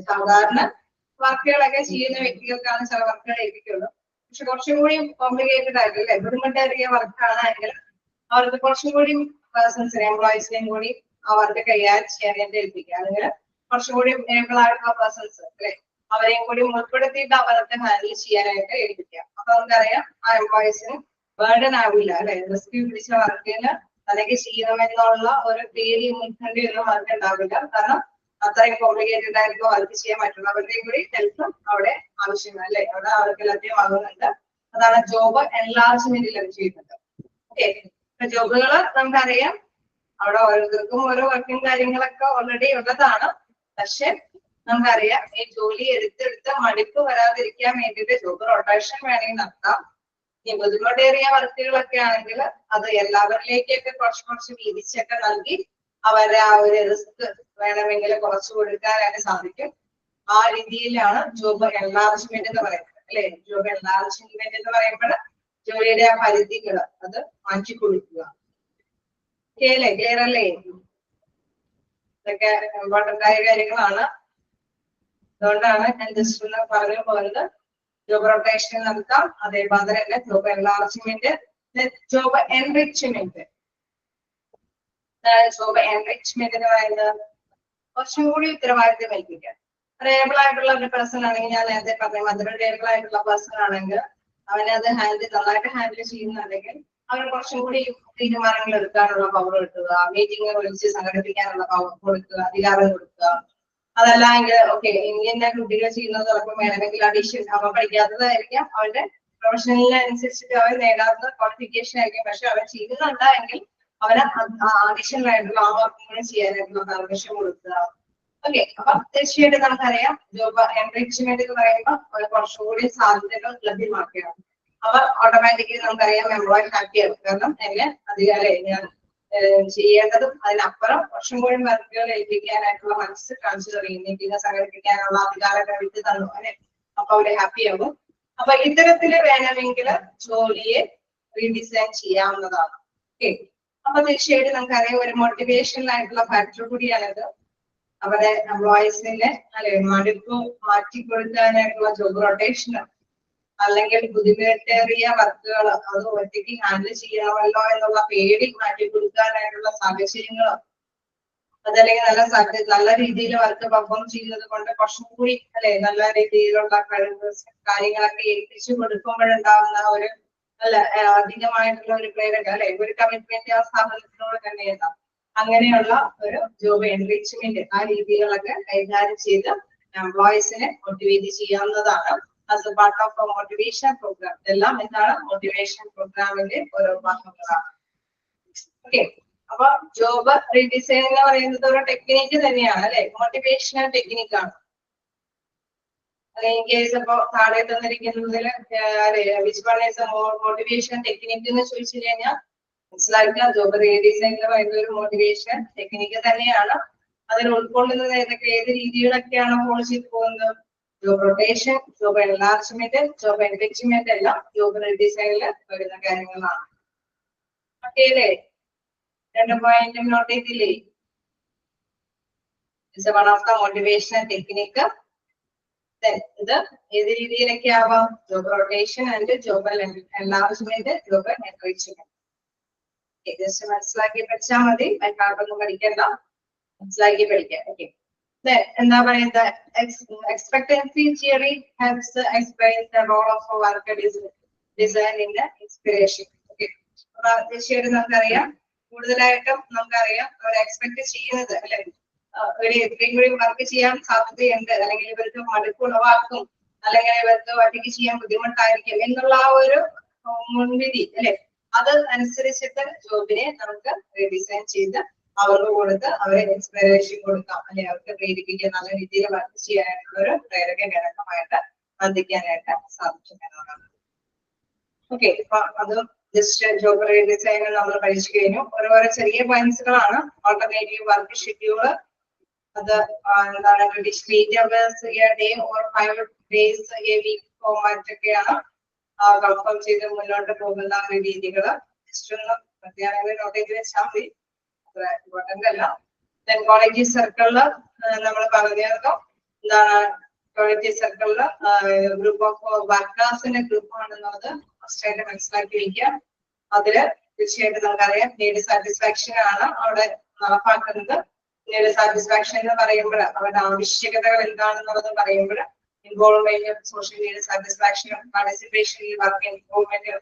S1: സാധാരണ വർക്കുകളൊക്കെ ചെയ്യുന്ന വ്യക്തികൾക്കാണ് ചില വർക്കുകൾ ഏൽപ്പിക്കുള്ളൂ. പക്ഷെ കുറച്ചും കൂടി കോംപ്ലിക്കേറ്റഡ് ആയിട്ടില്ലേ, ബുദ്ധിമുട്ടേറിയ വർക്കാണെങ്കിൽ അവർക്ക് കുറച്ചും കൂടി പേഴ്സൺസിനെ എംപ്ലോയീസിനെയും കൂടി ആ വർക്ക് കൈകാര്യം ചെയ്യാനായിട്ട് ഏൽപ്പിക്കുക. അല്ലെങ്കിൽ കുറച്ചും കൂടി ഏബിൾ ആയിട്ടുള്ള പേഴ്സൺസ് അല്ലെ, അവരെയും കൂടി ഉൾപ്പെടുത്തിയിട്ട് അവർക്ക് ഹാൻഡിൽ ചെയ്യാനായിട്ട് ഏൽപ്പിക്കുക. അപ്പൊ നമുക്കറിയാം ആ എംപ്ലോയീസിന് ബേർഡൻ ആവില്ല അല്ലെ, റിസ്ക് പിടിച്ച വർക്കിന് അല്ലെങ്കിൽ ചെയ്യണമെന്നുള്ള ഒരു പേടി മുൻകണ്ടിയൊന്നും വർക്ക് ഉണ്ടാവില്ല. കാരണം അത്രയും കോംപ്ലിക്കേറ്റഡ് ആയിട്ടുള്ള വർക്ക് ചെയ്യാൻ മറ്റുള്ളവരുടെയും കൂടി ഹെൽപ്പ് അവിടെ ആവശ്യമാണ് അല്ലെ, അവിടെ അവർക്ക് ലഭ്യമാകുന്നുണ്ട്. അതാണ് ജോബ് എൻലാർജ്മെന്റിൽ ചെയ്യുന്നത്. ഓക്കെ, ജോബുകള് നമുക്കറിയാം അവിടെ ഓരോരുത്തർക്കും ഓരോ വർക്കും കാര്യങ്ങളൊക്കെ ഓൾറെഡി ഉള്ളതാണ്. പക്ഷെ നമുക്കറിയാം ഈ ജോലി എടുത്തെടുത്ത് മടുപ്പ് വരാതിരിക്കാൻ വേണ്ടിയിട്ട് ജോബ് റൊട്ടേഷൻ വേണമെങ്കിൽ നടത്താം. ഈ ബുദ്ധിമുട്ടേറിയ വർക്കുകളൊക്കെ ആണെങ്കിൽ അത് എല്ലാവരിലേക്കൊക്കെ കുറച്ച് വീതിച്ചൊക്കെ നൽകി അവരെ ആ ഒരു റിസ്ക് വേണമെങ്കിൽ കുറച്ചു കൊടുക്കാനായിട്ട് സാധിക്കും. ആ രീതിയിലാണ് ജോബ് എൻലാർജ്മെന്റ് എന്ന് പറയുന്നത് അല്ലെ. ജോബ് എൻലാർജ്മെന്റ് എന്ന് പറയുമ്പോൾ ജോലിയുടെ ആ പരിധികൾ അത് മാറ്റി കൊടുക്കുക. ക്ലിയർ അല്ലേ? ഇതൊക്കെ ഇമ്പോർട്ടന്റ് ആയ കാര്യങ്ങളാണ്. അതുകൊണ്ടാണ് ഞാൻ ജസ്റ്റ് ഒന്ന് പറഞ്ഞു പോകുന്നത്. ജോബ് റൊട്ടേഷൻ നടത്താം, അതേപോലെ തന്നെ job enlargement, job enrichment. Job enrichment എന്ന് പറയുന്നത് കുറച്ചും കൂടി ഉത്തരവാദിത്വം ഏൽപ്പിക്കാൻ. റേബിൾ ആയിട്ടുള്ള ഒരു പേഴ്സൺ ആണെങ്കിൽ, ഞാൻ നേരത്തെ പറഞ്ഞ മധുര റേബിൾ ആയിട്ടുള്ള പേഴ്സൺ ആണെങ്കിൽ അവനത് നന്നായിട്ട് ഹാൻഡിൽ ചെയ്യുന്നുണ്ടെങ്കിൽ അവന് കുറച്ചും കൂടി തീരുമാനങ്ങൾ എടുക്കാനുള്ള പവർ കിട്ടുക, മീറ്റിംഗ് വിളിച്ച് സംഘടിപ്പിക്കാനുള്ള പവർ കൊടുക്കുക, അധികാരം കൊടുക്കുക. അതല്ല എങ്കിൽ ഓക്കെ ഇന്ത്യന്റെ കുട്ടികൾ ചെയ്യുന്നത് ചിലപ്പോൾ വേണമെങ്കിൽ അഡീഷൻ അവൻ പഠിക്കാത്തതായിരിക്കാം, അവന്റെ പ്രൊഫഷണലിനനുസരിച്ചിട്ട് അവൻ നേടാത്ത ക്വാളിഫിക്കേഷൻ ആയിരിക്കും. പക്ഷെ അവൻ ചെയ്യുന്നുണ്ട് എങ്കിൽ അവന് അഡീഷണൽ ആയിട്ടുള്ള ആ വർക്കും കൂടെ ചെയ്യാനായിട്ടുള്ള പെർമിഷൻ കൊടുക്കുക. ഓക്കെ, അപ്പൊ തീർച്ചയായിട്ടും നമുക്കറിയാം ജോബ് എൻറിച്ച്മെന്റ് എന്ന് പറയുമ്പോൾ കുറച്ചുകൂടി സാധ്യതകൾ ലഭ്യമാക്കുകയാണ്. അവർ ഓട്ടോമാറ്റിക്കലി നമുക്കറിയാം എംപ്ലോയി ഹാപ്പിയാകും. കാരണം എന്നെ അധികാരം ഞാൻ ചെയ്യേണ്ടതും അതിനപ്പുറം കുറച്ചും കൂടി വർക്കുകൾ ഏൽപ്പിക്കാനായിട്ടുള്ള മനസ്സ് കാണിച്ചു തുടങ്ങി, മീറ്റിംഗ് സംഘടിപ്പിക്കാനുള്ള അധികാരം വിട്ടു തന്നു അല്ലെ. അപ്പൊ അവര് ഹാപ്പിയാകും. അപ്പൊ ഇത്തരത്തില് വേണമെങ്കിൽ ജോലിയെ റീഡിസൈൻ ചെയ്യാവുന്നതാണ്. ഓക്കെ, അപ്പൊ തീർച്ചയായിട്ടും നമുക്കറിയാം ഒരു മോട്ടിവേഷണൽ ആയിട്ടുള്ള ഫാക്ടർ കൂടിയാണിത്. അവരുടെ എംപ്ലോയീസിന്റെ അല്ലെ മടുപ്പ് മാറ്റിക്കൊടുക്കാനായിട്ടുള്ള ജോബ് റൊട്ടേഷൻ, അല്ലെങ്കിൽ ബുദ്ധിമുട്ടേറിയ വർക്കുകൾ അത് ഒറ്റയ്ക്ക് ഹാൻഡിൽ ചെയ്യാമല്ലോ എന്നുള്ള പേടി മാറ്റിക്കൊടുക്കാനായിട്ടുള്ള സാഹചര്യങ്ങൾ, അതല്ലെങ്കിൽ നല്ല രീതിയിൽ വർക്ക് പെർഫോം ചെയ്യുന്നത് കൊണ്ട് കുറച്ചും കൂടി അല്ലെ നല്ല രീതിയിലുള്ള കാര്യങ്ങളൊക്കെ ഏൽപ്പിച്ചു കൊടുക്കുമ്പോഴുണ്ടാകുന്ന ഒരു അല്ല അധികമായിട്ടുള്ള ഒരു പ്രേരണ അല്ലെ, ഒരു കമ്മിറ്റ്മെന്റ് ആ സ്ഥാപനത്തിനോട് തന്നെ ഉണ്ടാവും. അങ്ങനെയുള്ള ഒരു ജോബ് എൻറിച്ച്മെന്റ് ആ രീതികളൊക്കെ കൈകാര്യം ചെയ്ത് എംപ്ലോയീസിനെ മോട്ടിവേറ്റ് ചെയ്യാവുന്നതാണ്. As a part of motivation program. ഇതെല്ലാം എന്താണ് മോട്ടിവേഷൻ പ്രോഗ്രാമിന്റെ ഓരോ ഭാഗങ്ങളാണ്. ഓക്കെ, അപ്പൊ ജോബ് റീഡിസൈൻ എന്ന് പറയുന്നത് ഒരു ടെക്നിക്ക് തന്നെയാണ് അല്ലെ, മോട്ടിവേഷണൽ ടെക്നിക്കാണ്. ഇൻ കേസ് ഇപ്പൊ താഴെ തന്നിരിക്കുന്നതിൽ which one is motivation technique എന്ന് ചോദിച്ചു കഴിഞ്ഞാൽ മനസ്സിലാക്കുക ജോബ് റീഡിസൈൻ എന്ന് പറയുന്ന ഒരു മോട്ടിവേഷൻ ടെക്നിക്ക് തന്നെയാണ്. അതിൽ ഉൾക്കൊള്ളുന്നത് ഏത് രീതികളൊക്കെയാണ് ഫോളോ ചെയ്ത് പോകുന്നത്? Job rotation, job enlargement, job enrichment എല്ലാം ജോബ് റീഡിസൈനിൽ വരുന്ന കാര്യങ്ങളാണ്. ഓക്കെ അല്ലേ? 2 പോയിന്റും നോട്ട് ചെയ്തില്ലേ? It's one of the motivation technique. ഇത് ഏത് രീതിയിലൊക്കെ ആവാം? Job rotation and job enlargement, job enrichment. Just മനസ്സിലാക്കി പഠിച്ചാൽ മതി, കാർഡൊന്നും പഠിക്കണ്ട, മനസ്സിലാക്കി പഠിക്കാം. ഓക്കെ, എന്താ പറയുന്നത്? Expectancy theory helps explain the role of work design in inspiration. Okay, അപ്പൊ തീർച്ചയായിട്ടും നമുക്കറിയാം കൂടുതലായിട്ടും നമുക്കറിയാം അവർ എക്സ്പെക്ട് ചെയ്യുന്നത് അല്ലെ, ഒരു എത്രയും കൂടി വർക്ക് ചെയ്യാൻ സാധ്യതയുണ്ട്, അല്ലെങ്കിൽ ഇവർക്ക് മടുപ്പ് ഉളവാക്കും, അല്ലെങ്കിൽ ഇവർക്ക് ഒറ്റയ്ക്ക് ചെയ്യാൻ ബുദ്ധിമുട്ടായിരിക്കും എന്നുള്ള ആ ഒരു മുൻവിധി അല്ലെ, അത് അനുസരിച്ചിട്ട് ജോബിനെ നമുക്ക് റീഡിസൈൻ ചെയ്ത് അവർക്ക് കൊടുത്ത് അവരെ ഇൻസ്പിറേഷൻ കൊടുക്കാം അല്ലെ, അവർക്ക് പ്രേരിപ്പിക്കാൻ നല്ല രീതിയിൽ വർക്ക് ചെയ്യാനായിട്ടുള്ള ഒരു പ്രേരക ഘടകമായിട്ട് വർദ്ധിക്കാനായിട്ട് സാധിക്കും എന്നതാണ്. ഓക്കെ, അപ്പൊ അത് ജസ്റ്റ് ജോബ് ഡിസൈൻ നമ്മൾ പഠിച്ചു കഴിഞ്ഞു. ഓരോരോ ചെറിയ പോയിന്റ്സുകളാണ്. ഓൾട്ടർനേറ്റീവ് വർക്ക് ഷെഡ്യൂള്, അത് എന്താണ് discrete hours day or 5 days a week format ഒക്കെയാണ് കൺഫേം ചെയ്ത് മുന്നോട്ട് പോകുന്ന രീതികള്. ജസ്റ്റ് ഒന്ന് പ്രത്യേകം നോട്ട് ചെയ്ത് വെച്ചാൽ മതി, അത്ര ഇമ്പോർട്ടന്റ് അല്ല. ദെൻ ക്വാളിറ്റി സർക്കിളില് നമ്മൾ പറഞ്ഞിരുന്നു എന്താണ് ക്വാളിറ്റി സർക്കിളില് ഗ്രൂപ്പ് ഓഫ് വർക്കേഴ്സിന്റെ ഗ്രൂപ്പ് ആണെന്നുള്ളത് ഫസ്റ്റ് ആയിട്ട് മനസ്സിലാക്കി വയ്ക്കുക. അതില് തീർച്ചയായിട്ടും നമുക്കറിയാം നീഡ് സാറ്റിസ്ഫാക്ഷൻ ആണ് അവിടെ നടപ്പാക്കുന്നത്. നീഡ് സാറ്റിസ്ഫാക്ഷൻ എന്ന് പറയുമ്പോൾ അവരുടെ ആവശ്യകതകൾ എന്താണെന്നുള്ളത് പറയുമ്പോൾ involvement, social need satisfaction, participation, work involvement,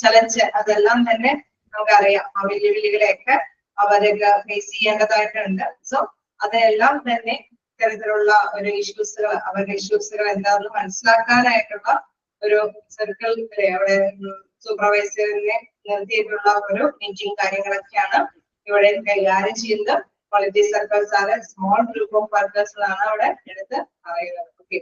S1: challenge, അതെല്ലാം തന്നെ നമുക്കറിയാം. ആ വെല്ലുവിളികളെയൊക്കെ അവരൊക്കെ ഫേസ് ചെയ്യേണ്ടതായിട്ടുണ്ട്. സോ അതെല്ലാം തന്നെ ഇത്തരത്തിലുള്ള ഒരു ഇഷ്യൂസുകൾ, അവരുടെ ഇഷ്യൂസുകൾ എന്താണെന്ന് മനസ്സിലാക്കാനായിട്ടുള്ള ഒരു സർക്കിൾ അവിടെ സൂപ്പർവൈസറിനെ നിർത്തിയിട്ടുള്ള ഒരു മീറ്റിംഗ് കാര്യങ്ങളൊക്കെയാണ് ഇവിടെ കൈകാര്യം ചെയ്യുന്നത്. ക്വാളിറ്റി സർക്കിൾസ് ആണ് സ്മോൾ ഗ്രൂപ്പ് ഓഫ് വർക്കേഴ്സ് ആണ് അവിടെ എടുത്ത് പറയുന്നത്. ഓക്കെ,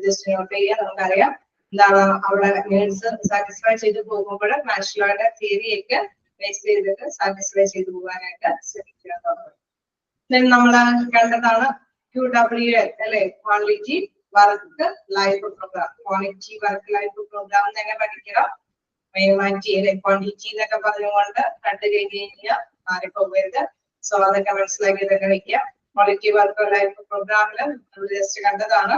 S1: ജസ്റ്റ് നോട്ട് ചെയ്യാൻ നമുക്കറിയാം എന്താണ് അവിടെ നീഡ്സ് സാറ്റിസ്ഫൈ ചെയ്ത് പോകുമ്പോൾ നാഷണലുടെ തിയറിയൊക്കെ ബേസ് ചെയ്തിട്ട് സാറ്റിസ്ഫൈ ചെയ്ത് പോകാനായിട്ട് ശ്രമിക്കുക എന്നുള്ളത്. നമ്മള് കണ്ടതാണ് QWL അല്ലെ, quality work life program. Quality work life program തന്നെ പഠിക്കണം. ക്വാണ്ടിറ്റി അല്ലെ, ക്വാണ്ടിറ്റി എന്നൊക്കെ പറഞ്ഞുകൊണ്ട് കണ്ടു കഴിഞ്ഞാൽ മാറിപ്പോകരുത്. സോ അതൊക്കെ മനസ്സിലാക്കിയതൊക്കെ വെക്കുക. ക്വാളിറ്റി വർക്ക് ലൈഫ് പ്രോഗ്രാമില് നമ്മൾ ജസ്റ്റ് കണ്ടതാണ്.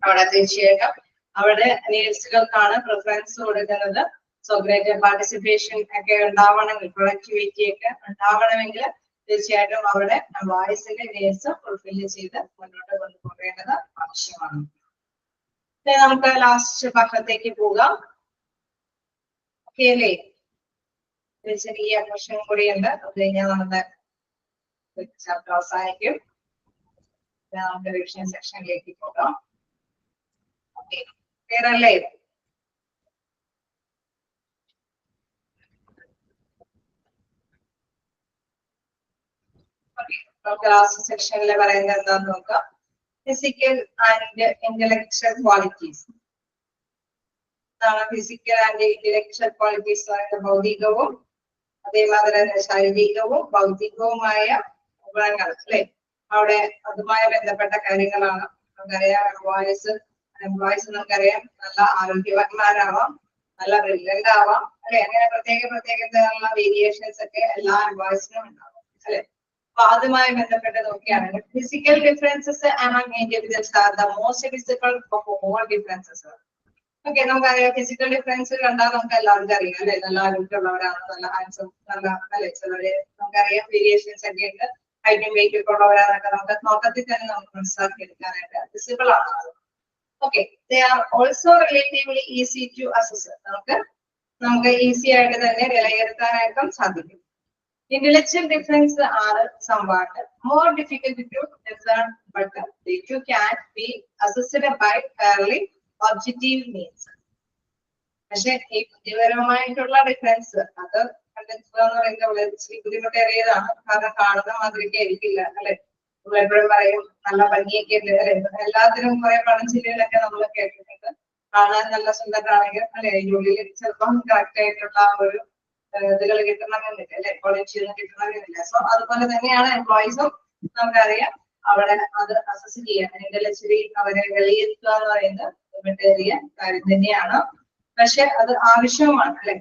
S1: അവിടെ തീർച്ചയായിട്ടും അവിടെ നീഡ്സുകൾക്കാണ് പ്രിഫറൻസ് കൊടുക്കുന്നത്. സോ ഗ്രേറ്റർ പാർട്ടിസിപ്പേഷൻ ഒക്കെ ഉണ്ടാവണമെങ്കിൽ, പ്രൊഡക്ടിവിറ്റി ഒക്കെ ഉണ്ടാവണമെങ്കിൽ തീർച്ചയായിട്ടും അവിടെ വോയിസിന്റെ നീഡ്സ് ഫുൾഫിൽ ചെയ്ത് മുന്നോട്ട് കൊണ്ടുപോകേണ്ടത് ആവശ്യമാണ്. നമുക്ക് ലാസ്റ്റ് ഭാഗത്തേക്ക് പോകാം. ഓക്കെ അല്ലേ? ഒരു ചെറിയ പ്രശ്നം കൂടിയുണ്ട്, അത് കഴിഞ്ഞാൽ നമ്മുടെ ചാപ്റ്റർ അവസാനിക്കും. നമുക്ക് റിവിഷൻ സെക്ഷനിലേക്ക് പോകാം. ഓക്കെ, ക്ലിയർ അല്ലേ? നമുക്ക് ലാസ്റ്റ് സെക്ഷനിൽ പറയുന്നത് എന്താന്ന് നോക്കാം. Physical and intellectual qualities. Physical and intellectual qualities പറയുന്നത് ഭൗതികവും അതേമാതിരി തന്നെ ശാരീരികവും ഭൗതികവുമായ ഗുണങ്ങൾ അല്ലെ. അവിടെ അതുമായി ബന്ധപ്പെട്ട കാര്യങ്ങളാണ്. നമുക്കറിയാം എംപ്ലോയീസ് നമുക്കറിയാം നല്ല ആരോഗ്യവാന്മാരാവാം, നല്ല ബ്രില്യന്റ് ആവാം അല്ലെ. അങ്ങനെ പ്രത്യേക വേരിയേഷൻസ് ഒക്കെ എല്ലാ എംപ്ലോയീസിനും ഉണ്ടാവും അല്ലെ. അപ്പൊ അതുമായി ബന്ധപ്പെട്ട് നോക്കിയാണെങ്കിൽ physical differences among individuals are the most visible of all differences. Okay, നമുക്കറിയാം ഫിസിക്കൽ ഡിഫറൻസ് കണ്ടാൽ നമുക്ക് എല്ലാവർക്കും അറിയാം അല്ലെ. നല്ല ആരോഗ്യമുള്ളവരാണ്, നല്ല ഹാൻഡ്സം, നല്ല അല്ലെ. ചിലര് നമുക്കറിയാം വേരിയേഷൻസ് ഒക്കെ ഉണ്ട്, ഹൈറ്റും വെയിറ്റും ഒക്കെ ഉള്ളവരാന്നൊക്കെ നമുക്ക് നോട്ടത്തിൽ തന്നെ നമുക്ക് മനസ്സിലാക്കി എടുക്കാനായിട്ട് വിസിബിൾ ആണ്. Okay, they are also relatively easy to assess. നമുക്ക് ഈസി ആയിട്ട് തന്നെ വിലയിരുത്താനായിട്ടും സാധിക്കും. Intellectual differences are somewhat more difficult to discern, but they too can be assessed by fairly objective means. പക്ഷെ ഈ ബുദ്ധിപരമായിട്ടുള്ള ഡിഫറൻസ് അത് കണ്ടെത്തുക എന്ന് പറയുന്നത് വളരെ ബുദ്ധിമുട്ടേറിയതാണ്. കാരണം കാണുന്ന മാതിരിക്ക് ആയിരിക്കില്ല അല്ലെ. നമ്മളെപ്പോഴും പറയും നല്ല ഭംഗിയൊക്കെ ഉണ്ട് അല്ലെ. എല്ലാത്തിനും കുറെ പണച്ചില്ലൊക്കെ നമ്മൾ കേട്ടിട്ടുണ്ട്. കാണാൻ നല്ല സുന്ദരമാണെങ്കിൽ അല്ലെ, ഉള്ളിൽ ചിലപ്പം കറക്റ്റ് ആയിട്ടുള്ള ഒരു ഇതുകൾ കിട്ടണമെന്നില്ല അല്ലെ, ക്വാളിറ്റി ഒന്നും കിട്ടണമെന്നില്ല. സോ അതുപോലെ തന്നെയാണ് എംപ്ലോയീസും. നമുക്കറിയാം അവിടെ അത് അസസ് ചെയ്യാൻ, ഇന്റലക്ച്വലി അവരെ വിലയിരുത്തുക എന്ന് പറയുന്നത് ബുദ്ധിമുട്ടേറിയ കാര്യം തന്നെയാണ്. പക്ഷെ അത് ആവശ്യവുമാണ് അല്ലെ.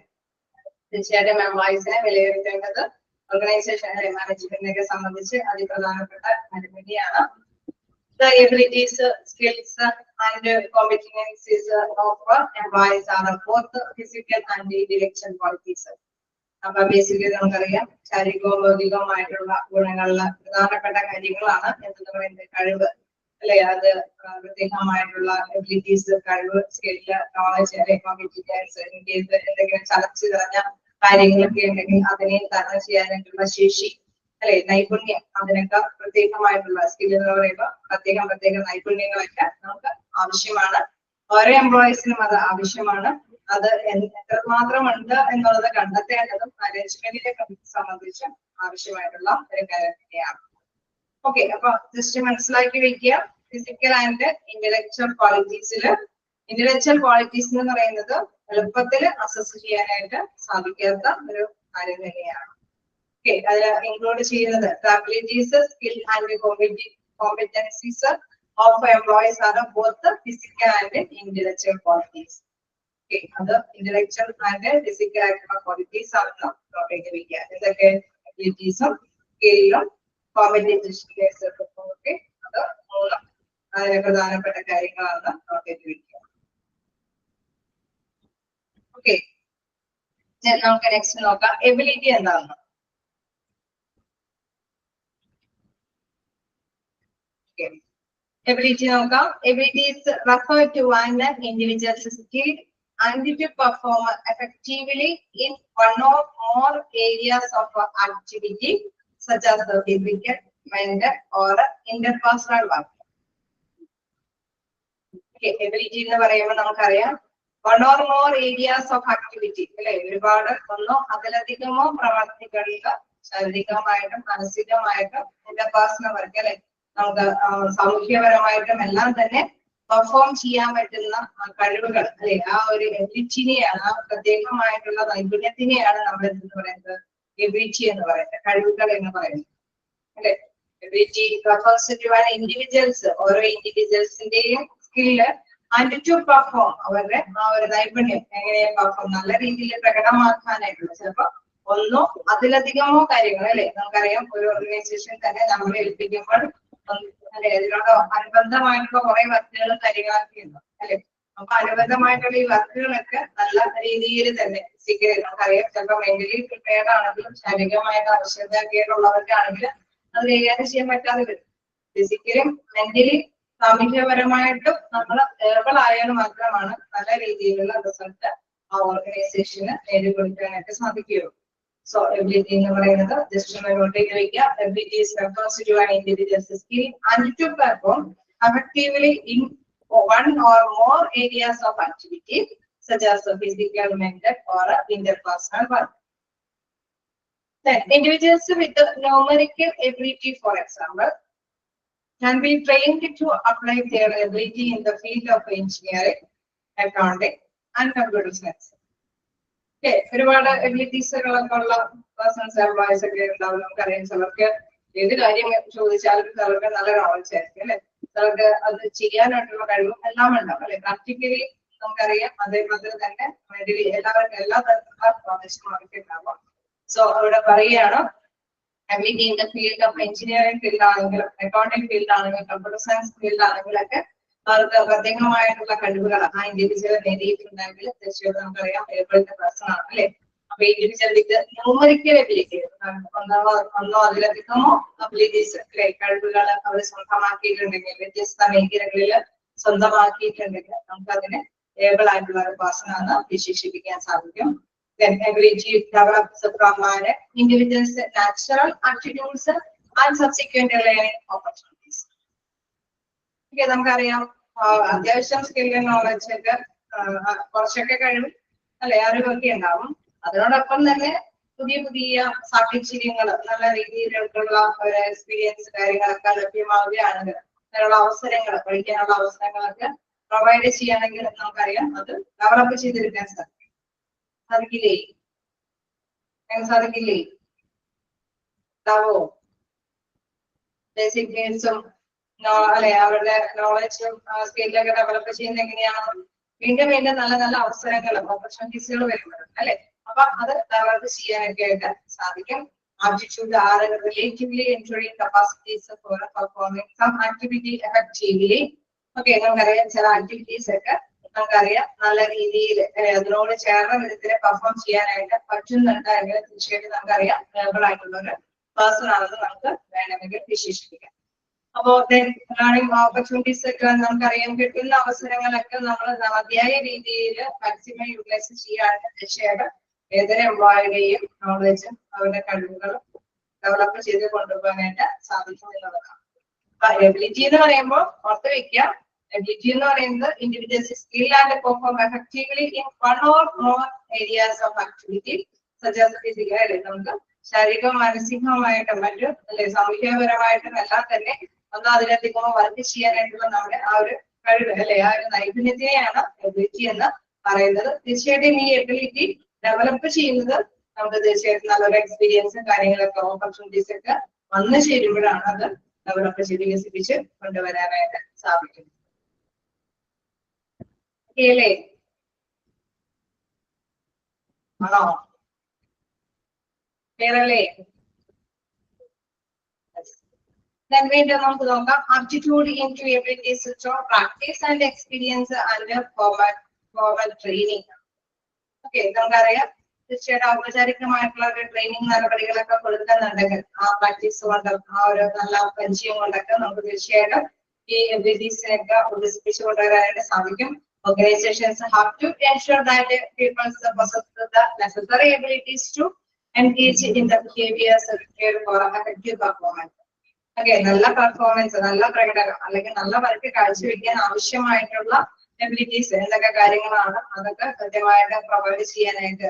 S1: തീർച്ചയായിട്ടും എംപ്ലോയീസിനെ വിലയിരുത്തേണ്ടത് ഓർഗനൈസേഷൻ അല്ലെ, മാനേജ്മെന്റിനെ സംബന്ധിച്ച് അതിപ്രധാനപ്പെട്ട കാര്യം തന്നെയാണ്. The abilities, skills and competencies of employees are both physical and intellectual qualities. അപ്പൊ ബേസിക്കലി നമുക്കറിയാം ശാരീരികവും ഭൗതികവുമായിട്ടുള്ള ഗുണങ്ങളിലെ പ്രധാനപ്പെട്ട കാര്യങ്ങളാണ് എന്തെന്ന് പറയുന്നത് കഴിവ് അല്ലെ. അത് പ്രത്യേകമായിട്ടുള്ള എബിലിറ്റീസ്, കഴിവ്, സ്കില്ല്, നോളജ് അല്ലെ, കോമ്പറ്റൻസ്, എന്തെങ്കിലും ചലച്ചു നിറഞ്ഞ കാര്യങ്ങളൊക്കെ ഉണ്ടെങ്കിൽ അതിനെ തരണം ചെയ്യാനായിട്ടുള്ള ശേഷി അല്ലെ, നൈപുണ്യം, അതിനൊക്കെ പ്രത്യേകമായിട്ടുള്ള സ്കിൽ എന്ന് പറയുമ്പോൾ പ്രത്യേക നൈപുണ്യങ്ങളൊക്കെ നമുക്ക് ആവശ്യമാണ്. ഓരോ എംപ്ലോയീസിനും അത് ആവശ്യമാണ്. അത് എത്രമാത്രം ഉണ്ട് എന്നുള്ളത് കണ്ടെത്തേണ്ടതും മാനേജ്മെന്റിനെ സംബന്ധിച്ച് ആവശ്യമായിട്ടുള്ള ഒരു കാര്യം തന്നെയാണ്. ഓക്കെ, അപ്പൊ ജസ്റ്റ് മനസ്സിലാക്കി വെക്കുക. ഫിസിക്കൽ ആൻഡ് ഇന്റലക്ച്വൽ ക്വാളിറ്റീസിൽ ഇന്റലക്ച്വൽ ക്വാളിറ്റീസ് എന്ന് പറയുന്നത് എളുപ്പത്തിൽ അസസ് ചെയ്യാനായിട്ട് സാധിക്കാത്ത ഒരു കാര്യം തന്നെയാണ്. ഓക്കെ, അതിൽ ഇൻക്ലൂഡ് ചെയ്യുന്നത് abilities, skill and competencies of employees are both physical and intellectual qualities. Okay, അത് ഇന്റലക്ച്വൽ ആൻഡ് ഫിസിക്കൽ ആയിട്ടുള്ള ക്വാളിറ്റീസ് ആണെന്ന് നോട്ട് ചെയ്ത് വെക്കുക. ഇതൊക്കെ abilities-ഉം സ്കില്ലും കോമ്പറ്റൻസീസും ഒക്കെ അത് മൂന്ന് അതിലെ പ്രധാനപ്പെട്ട കാര്യങ്ങളാണെന്ന് നോട്ട് ചെയ്ത് വെക്കുക. ഓക്കെ, നമുക്ക് നെക്സ്റ്റ് നോക്കാം എബിലിറ്റി എന്താണെന്ന്. Ability നോക്കാം. Abilities refer to an individual's skill and to perform effectively in one or more areas of activity such as the physical, mental or interpersonal work. Okay, ability എന്ന് പറയുമ്പോൾ നമുക്കറിയാം one or more areas of activity അല്ലെ, ഒരുപാട് ഒന്നോ അതിലധികമോ പ്രവർത്തികളിൽ ശാരീരികമായിട്ടും മാനസികമായിട്ടും interpersonal work അല്ലെ, നമുക്ക് സാമൂഹ്യപരമായിട്ടും എല്ലാം തന്നെ പെർഫോം ചെയ്യാൻ പറ്റുന്ന കഴിവുകൾ അല്ലെ, ആ ഒരു എബിലിറ്റിനെയാണ്, ആ പ്രത്യേകമായിട്ടുള്ള നൈപുണ്യത്തിനെയാണ് നമ്മൾ എന്തെന്ന് പറയുന്നത് എബിലിറ്റി എന്ന് പറയുന്നത്, കഴിവുകൾ എന്ന് പറയുന്നത് അല്ലെ. Ability refers to an individuals, ഓരോ ഇൻഡിവിജ്വൽസിന്റെയും സ്കില്ല് ആൻഡ് ടു പെർഫോം, അവരുടെ ആ ഒരു നൈപുണ്യം എങ്ങനെ പെർഫോം നല്ല രീതിയിൽ പ്രകടമാക്കാനായിട്ടുള്ള ചിലപ്പോ ഒന്നോ അതിലധികമോ കാര്യങ്ങൾ അല്ലെ. നമുക്കറിയാം ഒരു ഓർഗനൈസേഷൻ തന്നെ നമ്മളെ ഏൽപ്പിക്കുമ്പോൾ അല്ലെ ഇതിനോട് അനുബന്ധമായിട്ടുള്ള കുറെ വർക്കുകൾ കാര്യങ്ങളൊക്കെ ഉണ്ട് അല്ലെ. അപ്പൊ അനുബന്ധമായിട്ടുള്ള ഈ വർക്കുകളൊക്കെ നല്ല രീതിയിൽ തന്നെ നമുക്കറിയാം ചിലപ്പോൾ മെന്റലി പ്രിപ്പയർഡ് ആണെങ്കിലും ശാരീരികമായിട്ട് ആവശ്യകതയൊക്കെ ഉള്ളവർക്കാണെങ്കിലും അത് കൈകാര്യം ചെയ്യാൻ പറ്റാതെ വരും. ഫിസിക്കലും മെന്റലി സാമൂഹ്യപരമായിട്ടും നമ്മൾ ഏബിൾ ആയാൽ മാത്രമാണ് നല്ല രീതിയിലുള്ള റിസൾട്ട് ആ ഓർഗനൈസേഷന് നേടിക്കൊടുക്കാനായിട്ട് സാധിക്കുകയുള്ളൂ. So ability എന്ന് പറയുന്നത് just നോട്ട് ചെയ്ത് വെക്കുക. Ability is refers to an individual's skill and to perform effectively in one or more areas of activity such as physical, mental or interpersonal work. Then individuals with numerical ability, for example, can be trained to apply their ability in the field of engineering, accounting and computer science. ഒരുപാട് എബിലിറ്റീസുകളൊക്കെ ഉള്ള persons employees ഒക്കെ ഉണ്ടാവും. നമുക്കറിയാം ചിലർക്ക് ഏത് കാര്യം ചോദിച്ചാലും ചിലർക്ക് നല്ല നോളജ് ആയിരിക്കും അല്ലെ, ചിലർക്ക് അത് ചെയ്യാനായിട്ടുള്ള കഴിവും എല്ലാം ഉണ്ടാവും അല്ലെ. പ്രാക്ടിക്കലി നമുക്കറിയാം അതേപോലെ തന്നെ മെന്റലി എല്ലാവർക്കും എല്ലാ തരത്തിലുള്ള പ്രൊഫഷണലൊക്കെ ഉണ്ടാവും. സോ അവിടെ പറയുകയാണ് ability in the field of engineering field ആണെങ്കിലും അക്കൗണ്ടിംഗ് ഫീൽഡ് ആണെങ്കിലും കമ്പ്യൂട്ടർ സയൻസ് ഫീൽഡ് ആണെങ്കിലൊക്കെ അവർക്ക് പ്രത്യേകമായിട്ടുള്ള കഴിവുകൾ ആ ഇൻഡിവിജ്വൽ നേടിയിട്ടുണ്ടെങ്കിൽ തീർച്ചയായിട്ടും നമുക്കറിയാം ഏബിളിന്റെ പേഴ്സൺ ആണ് അല്ലെ. അപ്പൊ ഇൻഡിവിജ്വൽ വിത്ത് ന്യൂമറിക്കൽ എബിലിറ്റി ഒന്നോ അതിലധികമോ അബിലിറ്റീസ് അല്ലെ കഴിവുകൾ അവർ സ്വന്തമാക്കിയിട്ടുണ്ടെങ്കിൽ വ്യത്യസ്ത മേഖലകളിൽ സ്വന്തമാക്കിയിട്ടുണ്ടെങ്കിൽ നമുക്ക് അതിനെ ഏബിൾ ആയിട്ടുള്ള ഒരു പേഴ്സൺ ആണ് വിശേഷിപ്പിക്കാൻ സാധിക്കും. Then ability develops from an individual's natural aptitudes and subsequent learning opportunities. നമുക്കറിയാം അത്യാവശ്യം സ്കില്ലും നോളജ് ഒക്കെ കുറച്ചൊക്കെ കഴിവും അല്ലെ അറിവൊക്കെ ഉണ്ടാവും. അതിനോടൊപ്പം തന്നെ പുതിയ പുതിയ സാഹചര്യങ്ങൾ നല്ല രീതിയിലുള്ള ഒരു എക്സ്പീരിയൻസ് കാര്യങ്ങളൊക്കെ ലഭ്യമാവുകയാണെങ്കിൽ അതിനുള്ള അവസരങ്ങൾ പഠിക്കാനുള്ള അവസരങ്ങളൊക്കെ പ്രൊവൈഡ് ചെയ്യുകയാണെങ്കിൽ നമുക്കറിയാം അത് ഡെവലപ്പ് ചെയ്തെടുക്കാൻ സാധിക്കില്ലേ? സാധിക്കില്ലേ? ഉണ്ടാവോ? ബേസിക് നീഡ്സും അല്ലെ അവരുടെ നോളജും സ്കില്ലൊക്കെ ഡെവലപ്പ് ചെയ്യുന്നത് എങ്ങനെയാണ്? വീണ്ടും വീണ്ടും നല്ല നല്ല അവസരങ്ങളും ഓപ്പർച്യൂണിറ്റീസുകൾ വരുമ്പോഴും അല്ലെ. അപ്പൊ അത് ഡെവലപ്പ് ചെയ്യാനൊക്കെ ആയിട്ട് സാധിക്കും. Aptitude are relatively ensuring capacities for performing some activity effectively. Okay, നമുക്കറിയാം ചില ആക്ടിവിറ്റീസ് ഒക്കെ നമുക്കറിയാം നല്ല രീതിയിൽ അതിനോട് ചേർന്ന വിധത്തിൽ പെർഫോം ചെയ്യാനായിട്ട് പറ്റുന്നുണ്ടെങ്കിൽ തീർച്ചയായിട്ടും നമുക്കറിയാം ഏബിൾ ആയിട്ടുള്ള ഒരു പേഴ്സൺ ആണെന്ന് നമുക്ക് വേണമെങ്കിൽ വിശേഷിപ്പിക്കാം. അപ്പോ ലേണിംഗ് ഓപ്പർച്യൂണിറ്റീസ് ഒക്കെ നമുക്കറിയാം കിട്ടുന്ന അവസരങ്ങളൊക്കെ നമ്മൾ മതിയായ രീതിയിൽ മാക്സിമം യൂട്ടിലൈസ് ചെയ്യാനായിട്ട് തീർച്ചയായിട്ടും ഏതൊരു എംപ്ലോയിയുടെയും നോളജും അവരുടെ കഴിവുകളും ഡെവലപ്പ് ചെയ്ത് കൊണ്ടുപോകാനായിട്ട് സാധിക്കും എന്നുള്ളതാണ്. അപ്പൊ എബിലിറ്റി എന്ന് പറയുമ്പോൾ ഓർത്ത് വെക്കുക, എബിലിറ്റി എന്ന് പറയുന്നത് individuals skill and perform effectively in one or more areas of activity such as physical അല്ലെ. നമുക്ക് ശാരീരികവും മാനസികവുമായിട്ടും മറ്റും അല്ലെ സാമൂഹികപരമായിട്ടും എല്ലാം തന്നെ ഒന്നും അതിലധികമോ വർക്ക് ചെയ്യാനായിട്ടുള്ള നമ്മുടെ ആ ഒരു കഴിവ് അല്ലെ, ആ ഒരു നൈപുണ്യത്തെയാണ് എബിലിറ്റി എന്ന് പറയുന്നത്. തീർച്ചയായിട്ടും ഈ എബിലിറ്റി ഡെവലപ്പ് ചെയ്യുന്നത് നമുക്ക് തീർച്ചയായിട്ടും നല്ലൊരു എക്സ്പീരിയൻസും കാര്യങ്ങളൊക്കെ ഓപ്പർച്യൂണിറ്റീസ് ഒക്കെ വന്നു ചേരുമ്പോഴാണ് അത് ഡെവലപ്പ് ചെയ്ത് വികസിപ്പിച്ച് കൊണ്ടുവരാനായിട്ട് സാധിക്കും. അല്ലേ? ആണോ? ക്ലിയറല്ലേ? Then വീണ്ടും നമുക്ക് നോക്കാം aptitude into abilities to practice and experience under formal training. Okay, നമുക്കറിയാം തീർച്ചയായിട്ടും ഔപചാരികമായിട്ടുള്ള ഒരു ട്രെയിനിങ് നടപടികളൊക്കെ കൊടുക്കുന്നുണ്ടെങ്കിൽ ആ പ്രാക്ടീസ് കൊണ്ട് ആ ഒരു നല്ല പരിചയം കൊണ്ടൊക്കെ നമുക്ക് തീർച്ചയായിട്ടും ഈ എബിലിറ്റീസിനൊക്കെ വികസിപ്പിച്ചു കൊണ്ടുവരാനായിട്ട് സാധിക്കും. Organizations have to ensure that people possess the necessary abilities to engage in the behaviors required for effective performance. Okay, നല്ല പെർഫോമൻസ്, നല്ല പ്രകടനം അല്ലെങ്കിൽ നല്ല വർക്ക് കാഴ്ചവെക്കാൻ ആവശ്യമായിട്ടുള്ള എബിലിറ്റീസ് എന്തൊക്കെ കാര്യങ്ങളാണ് അതൊക്കെ കൃത്യമായിട്ട് പ്രൊവൈഡ് ചെയ്യാനായിട്ട്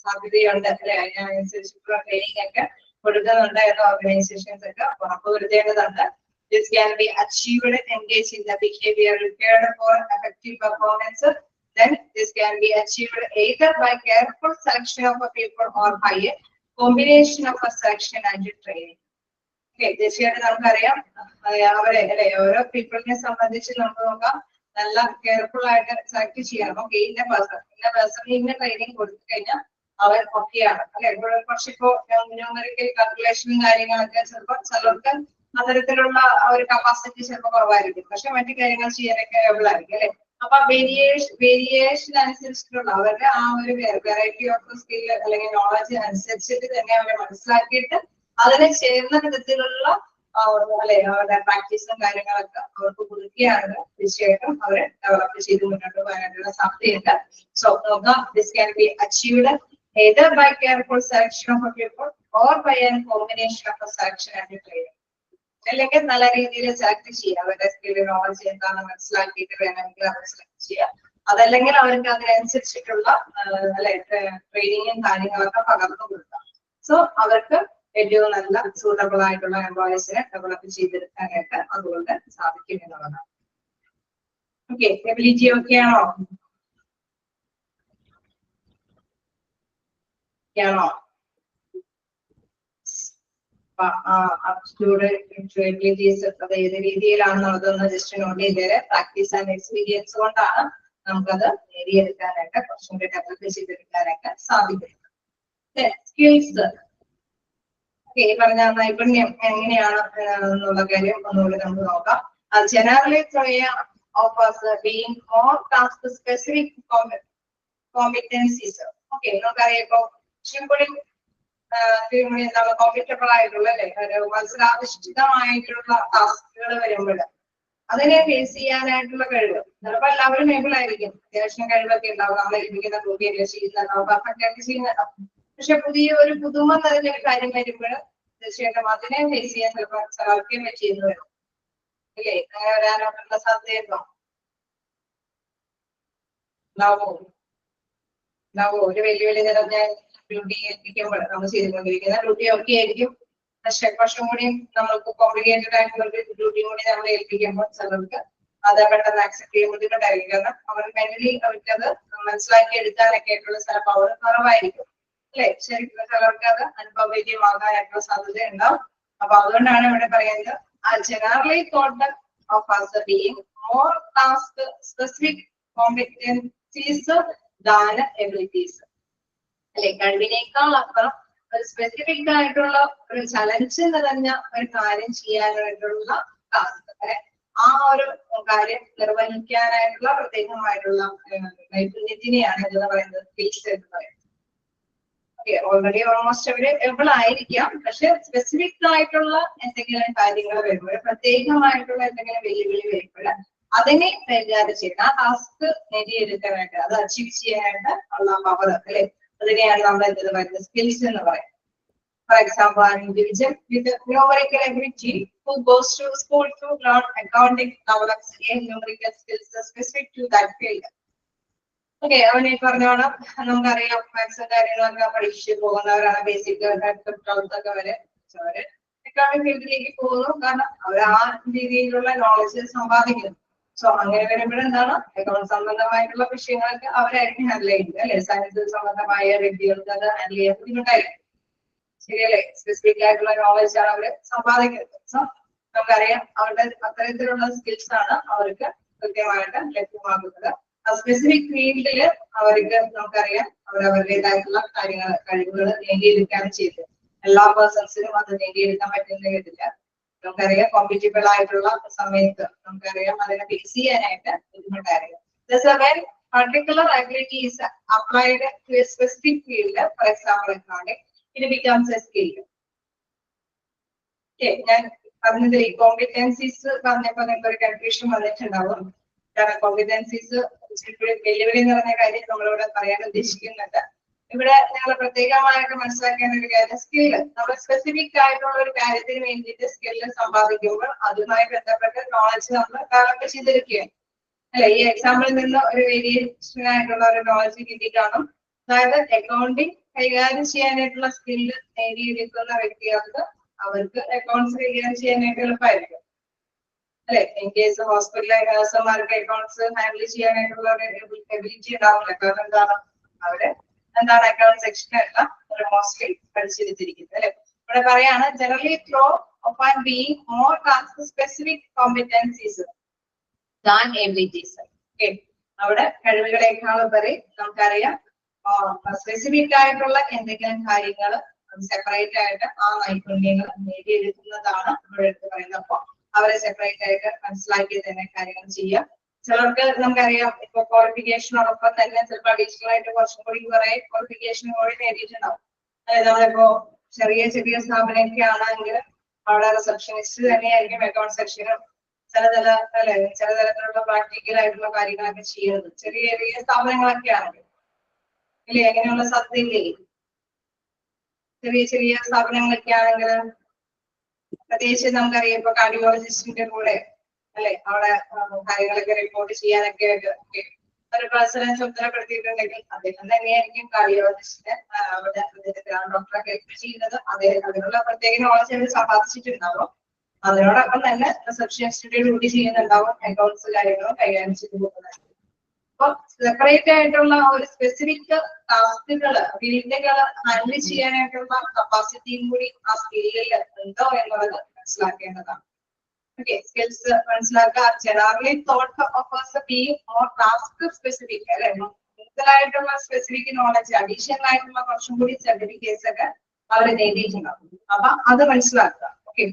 S1: സാധ്യതയുണ്ട് അല്ലെ. അതിനനുസരിച്ചിട്ടുള്ള ട്രെയിനിങ് ഒക്കെ കൊടുക്കുന്നുണ്ട് എന്ന് ഓർഗനൈസേഷൻസ് ഒക്കെ ഉറപ്പുവരുത്തേണ്ടതുണ്ട്. This can be achieved engaged in the behavior required for effective performance. Then this can be achieved either by careful selection of a people or by a combination of a selection and training. Okay, തീർച്ചയായിട്ടും നമുക്കറിയാം അവരെ അല്ലെ ഓരോ പീപ്പിളിനെ സംബന്ധിച്ച് നമുക്ക് നോക്കാം നല്ല careful ആയിട്ട് സെലക്ട് ചെയ്യണം. ഓക്കെ, ഇന്ന പേഴ്സൺ ഇന്ന ട്രെയിനിങ് കൊടുത്തു കഴിഞ്ഞാൽ അവർ ഒക്കെയാണ് അല്ലെ. പക്ഷിപ്പോ ന്യൂമറിക്കൽ കാൽക്കുലേഷനും കാര്യങ്ങളൊക്കെ ചിലപ്പോൾ ചിലർക്ക് അത്തരത്തിലുള്ള ഒരു കപ്പാസിറ്റി ചിലപ്പോൾ കുറവായിരിക്കും, പക്ഷെ മറ്റു കാര്യങ്ങൾ ചെയ്യാനൊക്കെ ഏബിൾ ആയിരിക്കും അല്ലെ. അപ്പൊ വേരിയേഷൻ അനുസരിച്ചിട്ടുള്ള അവരുടെ ആ ഒരു വെറൈറ്റി ഓഫ് സ്കിൽ അല്ലെങ്കിൽ നോളജ് അനുസരിച്ചിട്ട് തന്നെ അവരെ മനസ്സിലാക്കിയിട്ട് അതിനെ ചേർന്ന വിധത്തിലുള്ള അല്ലെ അവരുടെ പ്രാക്ടീസും കാര്യങ്ങളൊക്കെ അവർക്ക് കൊടുക്കുകയാണ് തീർച്ചയായിട്ടും അവരെ ഡെവലപ്പ് ചെയ്ത് മുന്നോട്ട് പോകാനായിട്ടുള്ള സാധ്യതയുണ്ട്. സോ നോക്കാം, this can be achieved either by careful selection of a people or by a combination of a selection and training. അല്ലെങ്കിൽ നല്ല രീതിയിൽ സെലക്ട് ചെയ്യുക, അവരുടെ സ്കിൽ നോളജ് എന്താണെന്ന് മനസ്സിലാക്കിയിട്ട് വേണമെങ്കിൽ അവർ സെലക്ട് ചെയ്യുക. അതല്ലെങ്കിൽ അവർക്ക് അതിനനുസരിച്ചിട്ടുള്ള അല്ലെ ട്രെയിനിങ്ങും കാര്യങ്ങളൊക്കെ പകർന്നു കൊടുക്കാം. സോ അവർക്ക് ഏറ്റവും നല്ല സൂട്ടബിൾ ആയിട്ടുള്ള എംപ്ലോയീസിനെ ഡെവലപ്പ് ചെയ്തെടുക്കാനായിട്ട് അതുകൊണ്ട് സാധിക്കും എന്നുള്ളതാണ്. ഓക്കെ, എബിലിറ്റി ഒക്കെ ആണോ? അത് ഏത് രീതിയിലാണെന്നുള്ളതൊന്ന് ജസ്റ്റ് നോട്ട് ചെയ്തേരെ. പ്രാക്ടീസ് ആൻഡ് എക്സ്പീരിയൻസ് കൊണ്ടാണ് നമുക്കത് നേടിയെടുക്കാനായിട്ട് കുറച്ചും കൂടി ഡെവലപ്പ് ചെയ്തെടുക്കാനായിട്ട് സാധിക്കുന്നത്. സ്കിൽസ് ഈ പറഞ്ഞ നൈപുണ്യം എങ്ങനെയാണ് എന്നുള്ള കാര്യം ഒന്നുകൂടി നമുക്ക് നോക്കാം. Generally offers being more task specific competencies. Okay, നമുക്കറിയാം ഇപ്പൊ എന്താണ് കോമ്പറ്റബിൾ ആയിട്ടുള്ള അല്ലെ ഒരു മത്സരാധിഷ്ഠിതമായിട്ടുള്ള ടാസ്കുകൾ വരുമ്പോൾ അതിനെ ഫേസ് ചെയ്യാനായിട്ടുള്ള കഴിവ് ചിലപ്പോൾ എല്ലാവരും ഏബിൾ ആയിരിക്കും, അത്യാവശ്യം കഴിവൊക്കെ ഉണ്ടാവും, നമ്മളെ ലഭിക്കുന്ന ജോലിയൊക്കെ ചെയ്യുന്നുണ്ടാവും, പെർഫെക്റ്റ് ആയിട്ട് ചെയ്യുന്നുണ്ടാവും. പക്ഷെ പുതിയ ഒരു പുതുമ നിറഞ്ഞ ഒരു കാര്യം വരുമ്പോൾ തീർച്ചയായിട്ടും അതിനെ ഫേസ് ചെയ്യാൻ ചിലപ്പോൾ ചിലർക്കേ പറ്റിയെന്ന് വരും അല്ലേ. അങ്ങനെ വരാനുള്ള സാധ്യതയുണ്ടോ? ഉണ്ടാവോ? ഒരു വെല്ലുവിളി നിറഞ്ഞ ഡ്യൂട്ടി ഏൽപ്പിക്കുമ്പോൾ നമ്മൾ ചെയ്തുകൊണ്ടിരിക്കുന്ന ഡ്യൂട്ടി ഒക്കെ ആയിരിക്കും, പക്ഷെ കുറച്ചും കൂടി നമ്മൾക്ക് കോംപ്ലിക്കേറ്റഡ് ആയിട്ടുള്ള ഡ്യൂട്ടി കൂടി നമ്മൾ ഏൽപ്പിക്കുമ്പോൾ ചിലർക്ക് അത് പെട്ടെന്ന് ആക്സെപ്റ്റ് ചെയ്യാൻ ബുദ്ധിമുട്ടായിരിക്കും. കാരണം അവർ മെന്റലി അവർക്കത് മനസ്സിലാക്കി എടുക്കാനൊക്കെ ആയിട്ടുള്ള ചിലപ്പോൾ അവർ കുറവായിരിക്കും അല്ലെ. ശരിക്കും ചിലർക്ക് അത് അനുഭവവേദ്യമാകാനായിട്ടുള്ള സാധ്യത ഉണ്ടാവും. അപ്പൊ അതുകൊണ്ടാണ് ഇവിടെ പറയുന്നത് generally thought of as being more task specific competencies than abilities അല്ലെ. കഴിവിനേക്കാൾ അപ്പുറം ഒരു സ്പെസിഫിക് ആയിട്ടുള്ള ഒരു ചലഞ്ച് നിറഞ്ഞ ഒരു കാര്യം ചെയ്യാനായിട്ടുള്ള ടാസ്ക് അല്ലെ, ആ ഒരു കാര്യം നിർവഹിക്കാനായിട്ടുള്ള പ്രത്യേകമായിട്ടുള്ള നൈപുണ്യത്തിനെയാണ് എന്ന് പറയുന്നത് സ്കിൽസ് എന്ന് പറയുന്നത്. ഓൾറെഡി ഓൾമോസ്റ്റ് അവര് എബിൾ ആയിരിക്കാം, പക്ഷെ സ്പെസിഫിക് ആയിട്ടുള്ള എന്തെങ്കിലും കാര്യങ്ങൾ വരുമ്പോൾ പ്രത്യേകമായിട്ടുള്ള എന്തെങ്കിലും വെല്ലുവിളി വരുമ്പോൾ അതിനെ കൈകാര്യം ചെയ്യുന്ന ആ ടാസ്ക് നേടിയെടുക്കാനായിട്ട് അത് അച്ചീവ് ചെയ്യാനായിട്ട് ഉള്ള പവർ അല്ലെ, അതിനെയാണ് നമ്മൾ എന്ത് പറയുന്നത് സ്കിൽസ് എന്ന് പറയുന്നത്. For example, an individual with a numerical ability who goes to school to learn accounting develops a numerical skills specific to that field. Okay, അവനെ പറഞ്ഞോണം നമുക്കറിയാം മാത്സ് കാര്യങ്ങളൊക്കെ പഠിച്ചു പോകുന്നവരാണ് ബേസിക് ഒക്കെ വരെ അക്കൗണ്ടിംഗ് ഫീൽഡിലേക്ക് പോകുന്നു, കാരണം അവർ ആ രീതിയിലുള്ള നോളജ് സമ്പാദിക്കുന്നു. സോ അങ്ങനെ വരുമ്പോഴെന്താണ് അക്കൗണ്ട് സംബന്ധമായിട്ടുള്ള വിഷയങ്ങളൊക്കെ അവരായിരിക്കും ഹാൻഡിൽ ചെയ്യുന്നത് അല്ലെ. സയൻസ് സംബന്ധമായ റിവ്യൂസ് അത് ഹാൻഡിൽ ചെയ്യാൻ ബുദ്ധിമുട്ടായിരിക്കും. ശരിയല്ലേ? സ്പെസിഫിക് ആയിട്ടുള്ള നോളജ് ആണ് അവര് സമ്പാദിക്കുന്നത്. സോ നമുക്കറിയാം അവരുടെ അത്തരത്തിലുള്ള സ്കിൽസ് ആണ് അവർക്ക് കൃത്യമായിട്ട് ലഭ്യമാകുന്നത്. ആ സ്പെസിഫിക് ഫീൽഡിൽ അവർക്ക് നമുക്കറിയാം അവരവരുടേതായിട്ടുള്ള കഴിവുകൾ നേടിയെടുക്കുകയാണ് ചെയ്തത്. എല്ലാ പേഴ്സൺസിനും അത് നേടിയെടുക്കാൻ പറ്റുന്നില്ല. നമുക്കറിയാം കോമ്പറ്റബിൾ ആയിട്ടുള്ള സമയത്ത് നമുക്കറിയാം അതിനെ ഫിക്സ് ചെയ്യാനായിട്ട് ബുദ്ധിമുട്ടായിരിക്കും. particular ability is applied to a specific field, for example accounting, it becomes a skill. Okay, ഞാൻ പറഞ്ഞതിൽ കോമ്പിറ്റൻസീസ് പറഞ്ഞപ്പോൾ നിങ്ങൾക്ക് ഒരു കൺഫ്യൂഷൻ വന്നിട്ടുണ്ടാവും. കാരണം കോമ്പിറ്റൻസീസ് വെല്ലുവിളി എന്ന് പറഞ്ഞ കാര്യം നമ്മളിവിടെ പറയാൻ ഉദ്ദേശിക്കുന്നുണ്ട്. ഇവിടെ ഞങ്ങൾ പ്രത്യേകമായിട്ട് മനസ്സിലാക്കേണ്ട ഒരു കാര്യം സ്കില്ല്. നമ്മൾ സ്പെസിഫിക് ആയിട്ടുള്ള ഒരു കാര്യത്തിന് വേണ്ടിയിട്ട് സ്കില്ല് സമ്പാദിക്കുമ്പോൾ അതുമായി ബന്ധപ്പെട്ട നോളജ് നമ്മൾ ഡെവലപ്പ് ചെയ്തെടുക്കുകയാണ് അല്ലെ. ഈ എക്സാമ്പിളിൽ നിന്ന് ഒരു വേരിയേഷൻ ആയിട്ടുള്ള ഒരു നോളജ് കിട്ടിക്കാണും. അതായത് അക്കൗണ്ടിങ് കൈകാര്യം ചെയ്യാനായിട്ടുള്ള സ്കില്ല് നേടിയെടുക്കുന്ന വ്യക്തികൾക്ക് അവർക്ക് അക്കൗണ്ട്സ് കൈകാര്യം ചെയ്യാനായിട്ട് എളുപ്പമായിരിക്കും അല്ലെ. ഇൻ കേസ് ഹോസ്പിറ്റലിലെ നഴ്സുമാർക്ക് അക്കൗണ്ട്സ് ഹാൻഡിൽ ചെയ്യാനായിട്ടുള്ള ഒരു എബിലിറ്റി ഉണ്ടാവില്ല. കാരണം അവര് അക്കൗണ്ട് സെക്ഷനല്ല മോസ്റ്റ്ലി പഠിച്ചിരുത്തിരിക്കുന്നത് അല്ലെ. ഇവിടെ പറയാണ് generally throw upon being more task specific competencies than abilities. Okay, അവിടെ കഴിവുകളെക്കാൾ ഉപരി നമുക്കറിയാം സ്പെസിഫിക് ആയിട്ടുള്ള എന്തെങ്കിലും കാര്യങ്ങൾ സെപ്പറേറ്റ് ആയിട്ട് ആ നൈപുണ്യങ്ങൾ നേടിയെടുക്കുന്നതാണ് ഇവിടെ എടുത്ത് പറയുന്നത്. അപ്പൊ അവരെ സെപ്പറേറ്റ് ആയിട്ട് മനസ്സിലാക്കി തന്നെ കാര്യങ്ങൾ ചെയ്യാം. ചിലർക്ക് നമുക്കറിയാം ഇപ്പൊ ക്വാളിഫിക്കേഷനോടൊപ്പം തന്നെ ചിലപ്പോൾ അഡീഷണൽ ആയിട്ട് കുറച്ചും കൂടി കുറെ ക്വാളിഫിക്കേഷൻ കൂടി നേടിയിട്ടുണ്ടാവും. അതായത് നമ്മളിപ്പോ ചെറിയ ചെറിയ സ്ഥാപനമൊക്കെ ആണെങ്കിൽ അവിടെ റിസപ്ഷനിസ്റ്റ് തന്നെയായിരിക്കും അക്കൗണ്ട് സെക്ഷനും ചില തരത്തിലുള്ള പ്രാക്ടിക്കൽ ആയിട്ടുള്ള കാര്യങ്ങളൊക്കെ ചെയ്യുന്നത്. ചെറിയ ചെറിയ സ്ഥാപനങ്ങളൊക്കെ ആണെങ്കിൽ ഇല്ലേ, അങ്ങനെയുള്ള സാധ്യതയില്ലേ? ചെറിയ ചെറിയ സ്ഥാപനങ്ങളൊക്കെ ആണെങ്കിൽ പ്രത്യേകിച്ച് നമുക്കറിയാം ഇപ്പൊ കാർഡിയോളജിസ്റ്റിന്റെ കൂടെ അല്ലെ അവിടെ കാര്യങ്ങളൊക്കെ റിപ്പോർട്ട് ചെയ്യാനൊക്കെ ഒരു പേഴ്സണെ ചുമതലപ്പെടുത്തിയിട്ടുണ്ടെങ്കിൽ അദ്ദേഹം തന്നെയായിരിക്കും കാർഡിയോളജിസ്റ്റിനെ അവിടെ ഡോക്ടറൊക്കെ ചെയ്യുന്നത്. അതിനുള്ള പ്രത്യേക നോളജ് അവർ സമ്പാദിച്ചിട്ടുണ്ടാവും. അതിനോടൊപ്പം തന്നെ റിസപ്ഷനിസ്റ്റിന്റെ ഡ്യൂട്ടി ചെയ്യുന്നുണ്ടാവും, അക്കൗണ്ട്സ് കാര്യങ്ങളും കൈകാര്യം ചെയ്തു പോകുന്നുണ്ട്. അപ്പൊ സെപ്പറേറ്റ് ആയിട്ടുള്ള ഒരു സ്പെസിഫിക് ടാസ്കുകള് ഫീൽഡുകൾ ഹാൻഡിൽ ചെയ്യാനായിട്ടുള്ള കപ്പാസിറ്റിയും കൂടി ആ സ്കില്ലിൽ ഉണ്ടോ എന്നുള്ളത് മനസ്സിലാക്കേണ്ടതാണ്. Okay, skills മനസ്സിലാക്കുക. Generally thought of being more task specific അല്ലെ. കൂടുതലായിട്ടുള്ള സ്പെസിഫിക് നോളജ് അഡീഷണൽ ആയിട്ടുള്ള കുറച്ചും കൂടി സർട്ടിഫിക്കറ്റ്സ് ഒക്കെ അവർ നേടിയിട്ടുണ്ടാവും. അപ്പൊ അത് മനസ്സിലാക്കുക. ഓക്കെ,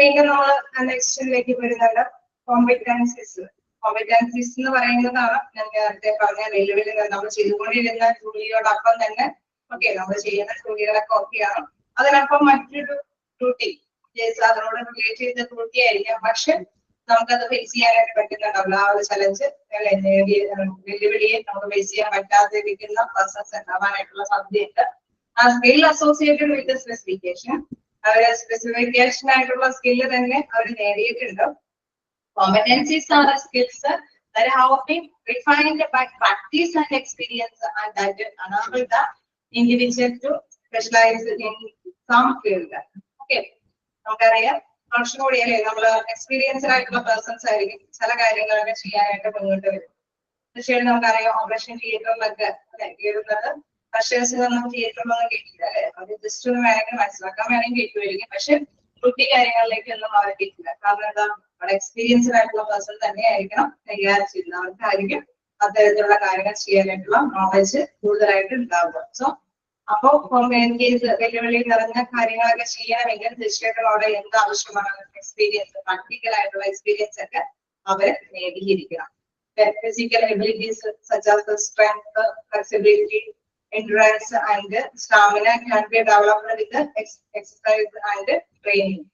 S1: വീണ്ടും നമ്മൾ നെക്സ്റ്റിലേക്ക് വരുന്നുണ്ട് കോമ്പിറ്റൻസീസ്. കോമ്പിറ്റൻസീസ് എന്ന് പറയുന്നതാണ് ഞാൻ നേരത്തെ പറഞ്ഞ വെല്ലുവിളി. നമ്മൾ ചെയ്തുകൊണ്ടിരുന്ന ജോലിയോടൊപ്പം തന്നെ നമ്മൾ ചെയ്യുന്ന ജോലികളൊക്കെ ഓക്കെയാണ്. അതിനൊപ്പം മറ്റൊരു ഡ്യൂട്ടി അതിനോട് റിലേറ്റ് ചെയ്ത ഡ്യൂട്ടി ആയിരിക്കാം, പക്ഷെ നമുക്കത് ഫേസ് ചെയ്യാനായിട്ട് പറ്റുന്നുണ്ടാവില്ല. ആ ഒരു ചലഞ്ച് വെല്ലുവിളിയെ നമുക്ക് ഫേസ് ചെയ്യാൻ പറ്റാതിരിക്കുന്ന പേഴ്സൺസ് ഉണ്ടാവാനായിട്ടുള്ള സാധ്യതയുണ്ട്. ആ സ്കിൽ അസോസിയേറ്റഡ് വിത്ത് സ്പെസിഫിക്കേഷൻ, അവര് സ്പെസിഫിക്കേഷൻ ആയിട്ടുള്ള സ്കില്ല് തന്നെ അവർ നേടിയിട്ടുണ്ട്. Competencies are skills that have been refined by practice and experience and that enable the individual to specialize in some field. Okay, നമുക്കറിയാം കുറച്ചുകൂടി അല്ലെ നമ്മള് എക്സ്പീരിയൻസ്ഡ് ആയിട്ടുള്ള പേഴ്സൺസ് ആയിരിക്കും ചില കാര്യങ്ങളൊക്കെ ചെയ്യാനായിട്ട് മുന്നോട്ട് വരും. തീർച്ചയായിട്ടും നമുക്കറിയാം ഓപ്പറേഷൻ തിയേറ്ററിലൊക്കെ അല്ലെ കയറുന്നത് കർഷകർക്കൊന്നും തിയേറ്ററിലൊന്നും കേട്ടില്ല അല്ലെ. അത് ജസ്റ്റ് ഒന്ന് വേണമെങ്കിൽ മനസ്സിലാക്കാൻ വേണമെങ്കിൽ കേട്ടുമായിരിക്കും, പക്ഷെ ഡ്യൂട്ടി കാര്യങ്ങളിലേക്കൊന്നും അവർ കേട്ടില്ല. കാരണം എന്താ, അവിടെ എക്സ്പീരിയൻസ്ഡ് ആയിട്ടുള്ള പേഴ്സൺ തന്നെ ആയിരിക്കണം കൈകാര്യം ചെയ്യുന്നത്. അവർക്കായിരിക്കും അത്തരത്തിലുള്ള കാര്യങ്ങൾ ചെയ്യാനായിട്ടുള്ള നോളജ് കൂടുതലായിട്ട് ഉണ്ടാവുക. സോ അപ്പോ വെല്ലുവിളി നിറഞ്ഞ കാര്യങ്ങളൊക്കെ ചെയ്യണമെങ്കിൽ തീർച്ചയായിട്ടും അവിടെ എന്ത് ആവശ്യമാണ് എക്സ്പീരിയൻസ്, പ്രാക്ടിക്കൽ ആയിട്ടുള്ള എക്സ്പീരിയൻസ് ഒക്കെ അവർ നേടിയിരിക്കണം. Physical abilities such as the strength, flexibility, endurance and stamina can be developed with exercise and training.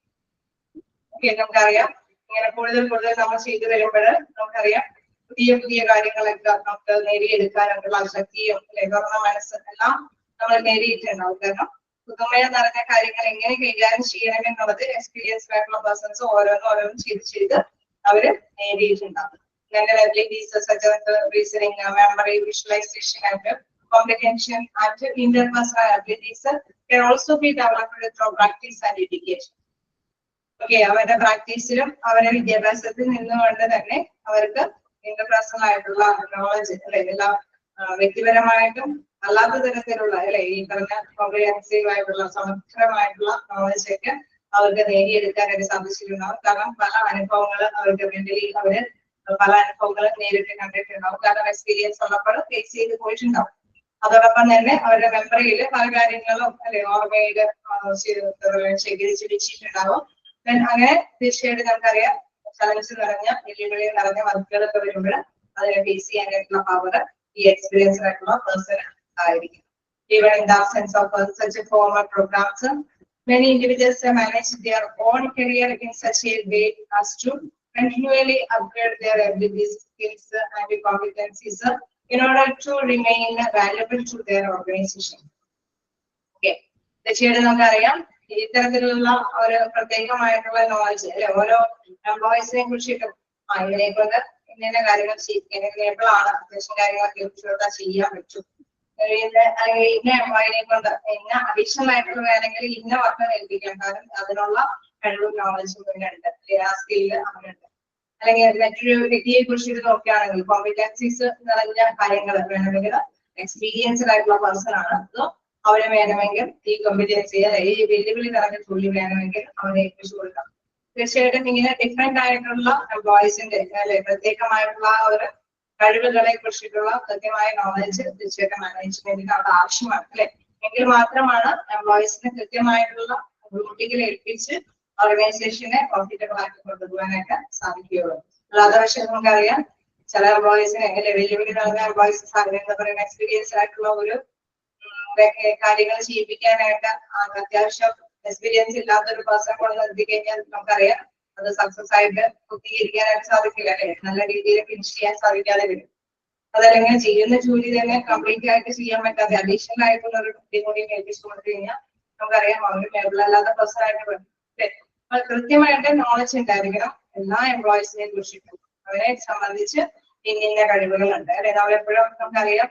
S1: Okay, നമുക്കറിയാം ഇങ്ങനെ കൂടുതൽ നമ്മൾ ചെയ്തു വരുമ്പോൾ നമുക്കറിയാം പുതിയ പുതിയ കാര്യങ്ങളൊക്കെ നമുക്ക് നേടിയെടുക്കാനുള്ള ശക്തിയും തുറന്ന മനസ്സും എല്ലാം നമ്മൾ നേടിയിട്ടുണ്ടാവും. കാരണം പുതുമയ നിറഞ്ഞ കാര്യങ്ങൾ എങ്ങനെ കൈകാര്യം ചെയ്യണമെന്നുള്ളത് എക്സ്പീരിയൻസ്ഡ് ആയിട്ടുള്ള പേഴ്സൺസ് ഓരോന്നും ചെയ്ത് അവര് നേടിയിട്ടുണ്ടാവും. abilities such as reasoning, memory, visualization and comprehension and interpersonal abilities can also be developed through practice and dedication. Okay, അവരുടെ പ്രാക്ടീസിലും അവരുടെ വിദ്യാഭ്യാസത്തിൽ നിന്നുകൊണ്ട് തന്നെ അവർക്ക് ഇന്റർപേഴ്സണൽ ആയിട്ടുള്ള നോളജ് അല്ലെ, എല്ലാം വ്യക്തിപരമായിട്ടും അല്ലാത്ത തരത്തിലുള്ള അല്ലെ ഈ പറഞ്ഞ കോംപ്രിഹെൻസീവ് ആയിട്ടുള്ള സമഗ്രമായിട്ടുള്ള നോളജ് ഒക്കെ അവർക്ക് നേടിയെടുക്കാനായിട്ട് സാധിച്ചിട്ടുണ്ടാവും. കാരണം പല അനുഭവങ്ങൾ അവർക്ക് മെന്റലി അവര് പല അനുഭവങ്ങൾ നേരിട്ട് കണ്ടിട്ടുണ്ടാവും. കാരണം എക്സ്പീരിയൻസ് ഉള്ളപ്പോൾ ഫേസ് ചെയ്ത് പോയിട്ടുണ്ടാവും. അതോടൊപ്പം തന്നെ അവരുടെ മെമ്മറിയിൽ പല കാര്യങ്ങളും അല്ലെ ഓർമ്മയിൽ ശേഖരിച്ച് വെച്ചിട്ടുണ്ടാവും. അങ്ങനെ തീർച്ചയായിട്ടും നമുക്കറിയാം ചലഞ്ച് നിറഞ്ഞ വെല്ലുവിളി നിറഞ്ഞ വർക്കുകളൊക്കെ വരുമ്പോൾ അതിനെ ഫേസ് ചെയ്യാനായിട്ടുള്ള പവർ ഈ എക്സ്പീരിയൻസ്ഡ് ആയിട്ടുള്ള പേഴ്സൺ ആയിരിക്കും. Even in the absence of such a formal programs, many individuals manage their own career in such a way as to continually upgrade their abilities, skills, and competencies in order to remain valuable to their organization. Okay, തീർച്ചയായിട്ടും നമുക്കറിയാം ഇത്തരത്തിലുള്ള ഒരു പ്രത്യേകമായിട്ടുള്ള knowledge അല്ലെ ഓരോ എംപ്ലോയീസിനെ കുറിച്ചിട്ടും ഇതിനെക്കൊണ്ട് ഇന്ന കാര്യങ്ങൾ എപ്പോഴാണ് അത്യാവശ്യം കാര്യങ്ങളൊക്കെ ചെയ്യാൻ പറ്റും, അല്ലെങ്കിൽ ഇന്ന എംപ്ലോയിനെ കൊണ്ട് ഇന്ന അഡീഷണൽ ആയിട്ടുള്ള വേണമെങ്കിൽ ഇന്ന വർക്ക് ഏൽപ്പിക്കാൻ, കാരണം അതിനുള്ള കഴിവും നോളജും ഉണ്ട്, ആ സ്കില്ല് അങ്ങനെയുണ്ട്. അല്ലെങ്കിൽ മറ്റൊരു വ്യക്തിയെ കുറിച്ചിട്ട് നോക്കുകയാണെങ്കിൽ കോമ്പിറ്റൻസീസ് നിറഞ്ഞ കാര്യങ്ങൾ വേണമെങ്കിൽ എക്സ്പീരിയൻസ്ഡ് ആയിട്ടുള്ള പേഴ്സൺ ആണ്, അതോ അവരെ വേണമെങ്കിൽ ഈ കോമ്പിറ്റൻസി ഈ വെല്ലുവിളി നിറഞ്ഞ തൊഴിൽ വേണമെങ്കിൽ അവരെ ഏൽപ്പിച്ചു കൊടുക്കാം. തീർച്ചയായിട്ടും ഇങ്ങനെ ഡിഫറെന്റ് ആയിട്ടുള്ള എംപ്ലോയീസിന്റെ അല്ലെ പ്രത്യേകമായിട്ടുള്ള ഒരു കഴിവുകളെ കുറിച്ചിട്ടുള്ള കൃത്യമായ നോളജ് തീർച്ചയായിട്ടും മാനേജ്മെന്റിന് അവിടെ ആവശ്യമാണ് അല്ലെ. എങ്കിൽ മാത്രമാണ് എംപ്ലോയീസിന് കൃത്യമായിട്ടുള്ള ഡ്യൂട്ടികൾ ഏൽപ്പിച്ച് ഓർഗനൈസേഷനെ പ്രോഫിറ്റബിൾ ആക്കി കൊണ്ടുപോകാനായിട്ട് സാധിക്കുകയുള്ളൂ. അല്ലാതെ പക്ഷേ നമുക്കറിയാം ചില എംപ്ലോയീസിനെ അല്ലെ വെല്ലുവിളി നിറഞ്ഞ എംപ്ലോയീസ് എന്താ പറയുക എക്സ്പീരിയൻസ് ആയിട്ടുള്ള ഒരു കാര്യങ്ങൾ ചെയ്യിപ്പിക്കാനായിട്ട് അത്യാവശ്യം എക്സ്പീരിയൻസ് ഇല്ലാത്തൊരു പേഴ്സൺ കൊണ്ട് നിർത്തി കഴിഞ്ഞാൽ നമുക്കറിയാം അത് സക്സസ് ആയിട്ട് പൂർത്തീകരിക്കാനായിട്ട് സാധിക്കില്ല അല്ലെ, നല്ല രീതിയിൽ ഫിനിഷ് ചെയ്യാൻ സാധിക്കാതെ വരും. അതല്ലെങ്കിൽ ചെയ്യുന്ന ജോലി തന്നെ കംപ്ലീറ്റ് ആയിട്ട് ചെയ്യാൻ പറ്റാതെ അഡീഷണൽ ആയിട്ടുള്ള ഒരു കൂടി ഏൽപ്പിച്ചു കൊടുത്തു കഴിഞ്ഞാൽ നമുക്കറിയാം അവർ മേബിൾ അല്ലാത്ത പേഴ്സൺ ആയിട്ട് വരും. കൃത്യമായിട്ട് നോളജ് ഉണ്ടായിരിക്കണം എല്ലാ എംപ്ലോയീസിനെ കുറിച്ചിട്ടും, അവരെ സംബന്ധിച്ച് ഇന്ന കഴിവുകളുണ്ട് അല്ലെ. നമ്മളെപ്പോഴും നമുക്കറിയാം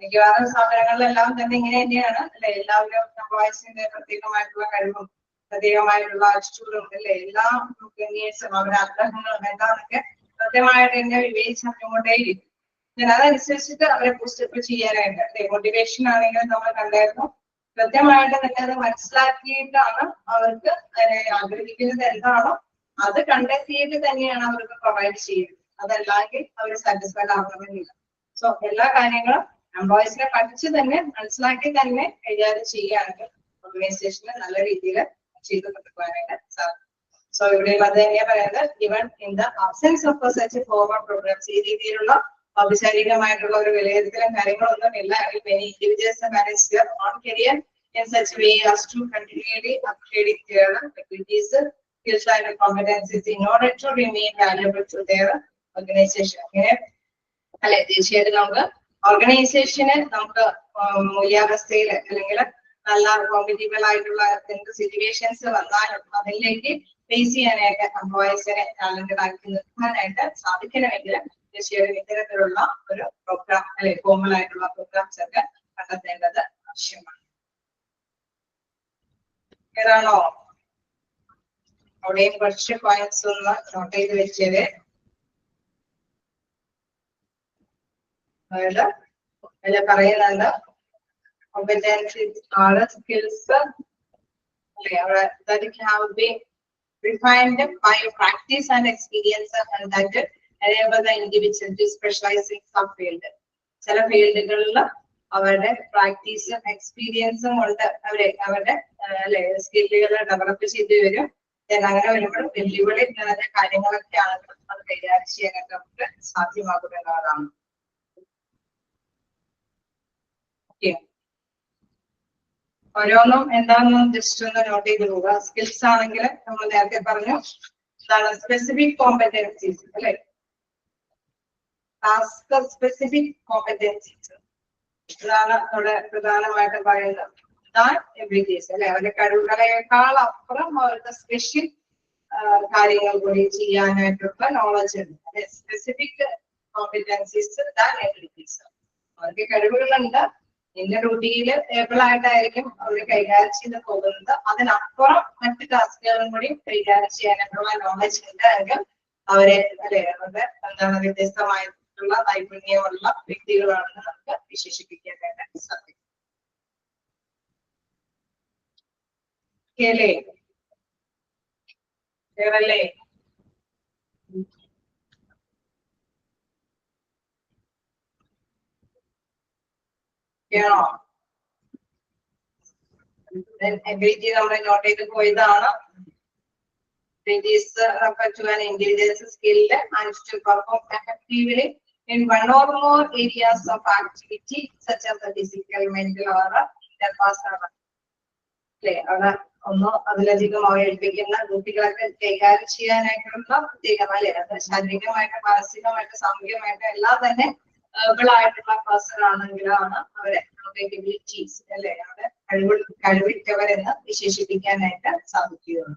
S1: മിക്കവാറും സ്ഥാപനങ്ങളിലെല്ലാം തന്നെ ഇങ്ങനെ തന്നെയാണ് അല്ലെ, എല്ലാവരും എംപ്ലോയീസിന്റെ പ്രത്യേകമായിട്ടുള്ള കഴിവും പ്രത്യേകമായിട്ടുള്ള ആറ്റിറ്റ്യൂഡും അല്ലെ എല്ലാ നീഡ്സും അവരുടെ ആഗ്രഹങ്ങളും എന്താണെന്നൊക്കെ കൃത്യമായിട്ട് തന്നെ വിവേചിച്ചുകൊണ്ടേയിരിക്കും. അതനുസരിച്ചിട്ട് അവരെ ബൂസ്റ്റപ്പ് ചെയ്യാനായിട്ട് അല്ലെ മോട്ടിവേഷൻ ആണെങ്കിലും നമ്മൾ കണ്ടായിരുന്നു, കൃത്യമായിട്ട് തന്നെ അത് മനസ്സിലാക്കിയിട്ടാണ് അവർക്ക് ആഗ്രഹിക്കുന്നത് എന്താണോ അത് കണ്ടെത്തിയിട്ട് തന്നെയാണ് അവർക്ക് പ്രൊവൈഡ് ചെയ്യുന്നത്. അതല്ലെങ്കിൽ അവർ സാറ്റിസ്ഫൈഡ് ആകണമെന്നില്ല. സോ എല്ലാ കാര്യങ്ങളും എംപ്ലോയീസിനെ പഠിച്ച് തന്നെ മനസ്സിലാക്കി തന്നെ കൈകാര്യം ചെയ്യുകയാണെങ്കിൽ ഓർഗനൈസേഷന് നല്ല രീതിയിൽ ചെയ്തു കൊടുക്കുവാനായിട്ട് സാധിക്കും. സോ ഇവിടെയും അത് തന്നെയാ പറയുന്നത്, even in the absence of such formal programs ഈ രീതിയിലുള്ള ഔപചാരികമായിട്ടുള്ള ഒരു വിലയിരുത്തലും കാര്യങ്ങളൊന്നും ഇല്ല. many individuals manage their own career in such a way as to continually upgrading their abilities, skills and competencies in order to remain valuable to their organization. അങ്ങനെ അല്ലെ തീർച്ചയായിട്ടും നമുക്ക് ഓർഗനൈസേഷന് നമുക്ക് മൂല്യാവസ്ഥയിൽ അല്ലെങ്കിൽ നല്ല കോമ്പറ്റീബിൾ ആയിട്ടുള്ള എന്ത് സിറ്റുവേഷൻസ് വന്നാലും അതിലേക്ക് ഫേസ് ചെയ്യാനായിട്ട് എംപ്ലോയീസിനെ ടാലന്റഡ് ആക്കി നിർത്താനായിട്ട് സാധിക്കണമെങ്കിൽ തീർച്ചയായും ഇത്തരത്തിലുള്ള ഒരു പ്രോഗ്രാം അല്ലെ ഫോർമൽ ആയിട്ടുള്ള പ്രോഗ്രാംസ് ഒക്കെ കണ്ടെത്തേണ്ടത് ആവശ്യമാണ്. ഏതാണോ അവിടെയും കുറച്ച് പോയിന്റ്സ് ഒന്ന് നോട്ട് ചെയ്ത് വെച്ചത്. അതായത് അതിൽ പറയുന്നുണ്ട് competencies are skills that have been refined by practice and experience and that enable the individual to specialize in some field. ചില ഫീൽഡുകളിൽ അവരുടെ പ്രാക്ടീസും എക്സ്പീരിയൻസും കൊണ്ട് അവരുടെ സ്കില്ലുകൾ ഡെവലപ്പ് ചെയ്ത് വരും. അങ്ങനെ വരുമ്പോൾ വെല്ലുവിളി നിറഞ്ഞ കാര്യങ്ങളൊക്കെ ആണെങ്കിലും അത് കൈകാര്യം ചെയ്യാനായിട്ട് നമുക്ക് സാധ്യമാകുമെന്നതാണ്. ഓരോന്നും എന്താണെന്ന് ജസ്റ്റ് ഒന്ന് നോട്ട് ചെയ്ത് പോവുക. സ്കിൽസ് ആണെങ്കിൽ നമ്മൾ നേരത്തെ പറഞ്ഞു എന്താണ് സ്പെസിഫിക് കോമ്പറ്റൻസീസ് അല്ലെ, ടാസ്ക് സ്പെസിഫിക് കോമ്പറ്റൻസീസ് ഇതാണ് അവിടെ പ്രധാനമായിട്ട് പറയുന്നത്. എബിലിറ്റീസ് അല്ലെ, അവരുടെ കഴിവുകളെക്കാൾ അപ്പുറം അവർക്ക് സ്പെഷ്യൽ കാര്യങ്ങൾ കൂടി ചെയ്യാനായിട്ടുള്ള നോളജ് ഉണ്ട്. അല്ലെ, സ്പെസിഫിക് കോമ്പറ്റൻസീസ് എബിലിറ്റീസ്. അവർക്ക് കഴിവുകളുണ്ട്, ഇന്ന ഡ്യൂട്ടിയിൽ ഏബിൾ ആയിട്ടായിരിക്കും അവർ കൈകാര്യം ചെയ്ത് പോകുന്നത്. അതിനപ്പുറം മറ്റു ടാസ്കുകളും കൂടി കൈകാര്യം ചെയ്യാനായിട്ടുള്ള നോളജ് ഉണ്ടായെങ്കിൽ അവരെ അല്ലെ അവരുടെ എന്താണ് വ്യത്യസ്തമായിട്ടുള്ള നൈപുണ്യമുള്ള വ്യക്തികളാണെന്ന് നമുക്ക് വിശേഷിപ്പിക്കാനായിട്ട് സാധിക്കും. കേളേ കേളല്ലേ കേണോ? എബിലിറ്റി നമ്മൾ നോട്ട് ചെയ്ത് പോയതാണ്. It is referred to an intelligence skill managed to perform effectively in one or more areas of activity such as the physical, mental or interpersonal. അവിടെ ഒന്നോ അതിലധികം ഏൽപ്പിക്കുന്ന കുട്ടികളൊക്കെ കൈകാര്യം ചെയ്യാനായിട്ടുള്ള പ്രത്യേകത അല്ലെ അത് ശാരീരികമായിട്ട് മാനസികമായിട്ട് സാമൂഹികമായിട്ട് എല്ലാം തന്നെ ആയിട്ടുള്ള പേഴ്സൺ ആണെങ്കിലാണ് അവരെ എബിലിറ്റീസ് അല്ലെ അവിടെ കഴിവിട്ടവരെന്ന് വിശേഷിപ്പിക്കാനായിട്ട് സാധിക്കുകയുള്ളൂ.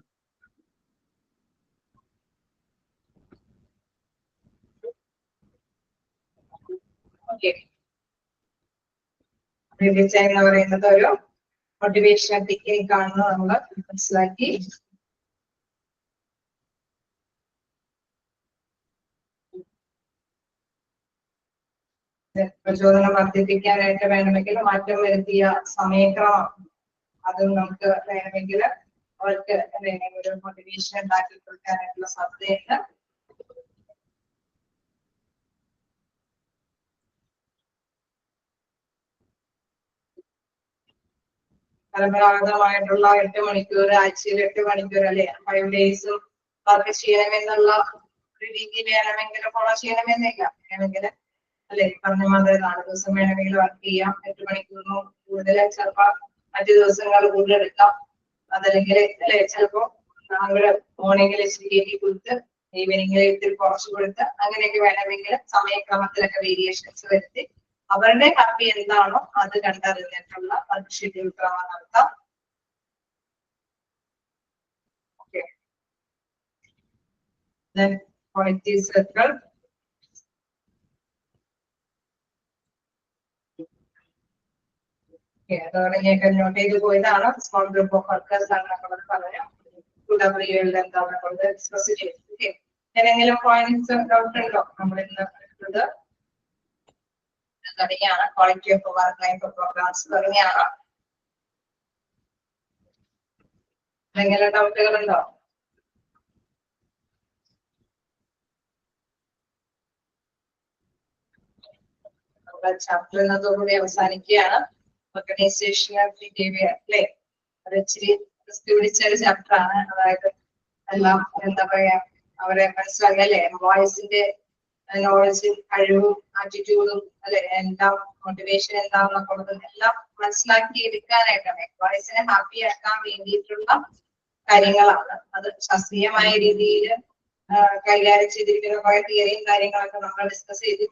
S1: എന്ന് പറയുന്നത് ഒരു മോട്ടിവേഷണൽ ടെക്നിക് ആണെന്ന് നമ്മൾ മനസ്സിലാക്കി. പ്രചോദനം വർദ്ധിപ്പിക്കാനായിട്ട് വേണമെങ്കിൽ മാറ്റം വരുത്തിയ സമയക്രമം അതും നമുക്ക് വേണമെങ്കിൽ അവർക്ക് ഒരു മോട്ടിവേഷൻ ഉണ്ടാക്കി കൊടുക്കാനായിട്ടുള്ള സാധ്യതയുണ്ട്. പരമ്പരാഗതമായിട്ടുള്ള 8 മണിക്കൂർ ആഴ്ചയിൽ 8 മണിക്കൂർ അല്ലെ 5 ഡേയ്സും വർക്ക് ചെയ്യണമെന്നുള്ള ഒരു രീതി വേണമെങ്കിൽ ഫോളോ ചെയ്യണമെന്നില്ല. വേണമെങ്കിൽ അല്ലെ പറഞ്ഞ മാതിരി 4 ദിവസം വേണമെങ്കിൽ വർക്ക് ചെയ്യാം. 8 മണിക്കൂറിനും കൂടുതൽ ചിലപ്പോ മറ്റു ദിവസങ്ങൾ കൂടുതൽ എടുക്കാം. അതല്ലെങ്കിൽ അല്ലെ ചിലപ്പോ നമ്മള് മോർണിംഗിൽ ഇച്ചിരി കൊടുത്ത് ഈവനിങ്ങിൽ ഇത്തിരി കുറച്ച് കൊടുത്ത് അങ്ങനെയൊക്കെ വേണമെങ്കിൽ സമയക്രമത്തിലൊക്കെ വേരിയേഷൻസ് വരുത്തി അവരുടെ ഹാപ്പി എന്താണോ അത് കണ്ടറിഞ്ഞിട്ടുള്ള വർക്ക് ഷെഡ്യൂൾ ക്രമം നടത്താം. ക്വാളിറ്റി സർക്കിൾ തുടങ്ങിയൊക്കെ നോട്ട് ചെയ്ത് പോയതാണ്. സ്മോൾ ഗ്രൂപ്പ് ഓഫ് വർക്കേഴ്സ് ആണ് നമ്മൾ പറഞ്ഞു. എന്താണ് നമ്മൾ ഡിസ്കസ് ചെയ്തത്. ഏതെങ്കിലും പോയിന്റ്സ് ഡൗട്ട് ഉണ്ടോ? നമ്മൾ ഇന്ന് എടുത്തത് തുടങ്ങിയാണ്. Quality of work life programmes തുടങ്ങിയാണ്. എന്തെങ്കിലും ഡൗട്ടുകൾ ഉണ്ടോ? നമ്മുടെ ചാപ്റ്റർ ഇന്നതോടുകൂടി അവസാനിക്കുകയാണ്. ഓർഗനൈസേഷണൽ ബിഹേവിയർ അല്ലെ അത് ഇച്ചിരി പിടിച്ച ഒരു ചാപ്റ്റർ ആണ്. അതായത് എല്ലാം എന്താ പറയാ അവരെ മനസ്സിലാക്കുക അല്ലെ വോയിസിന്റെ നോളജും കഴിവും ആറ്റിറ്റ്യൂഡും അല്ലെ എല്ലാം മോട്ടിവേഷൻ എന്താണെന്നുള്ളതും എല്ലാം മനസ്സിലാക്കി എടുക്കാനായിട്ടാണ് വോയിസിനെ ഹാപ്പി ആക്കാൻ വേണ്ടിയിട്ടുള്ള കാര്യങ്ങളാണ്. അത് ശാസ്ത്രീയമായ രീതിയിൽ കൈകാര്യം ചെയ്തിരിക്കുന്ന കുറെ തിയറിയും കാര്യങ്ങളൊക്കെ നമ്മൾ ഡിസ്കസ് ചെയ്തു.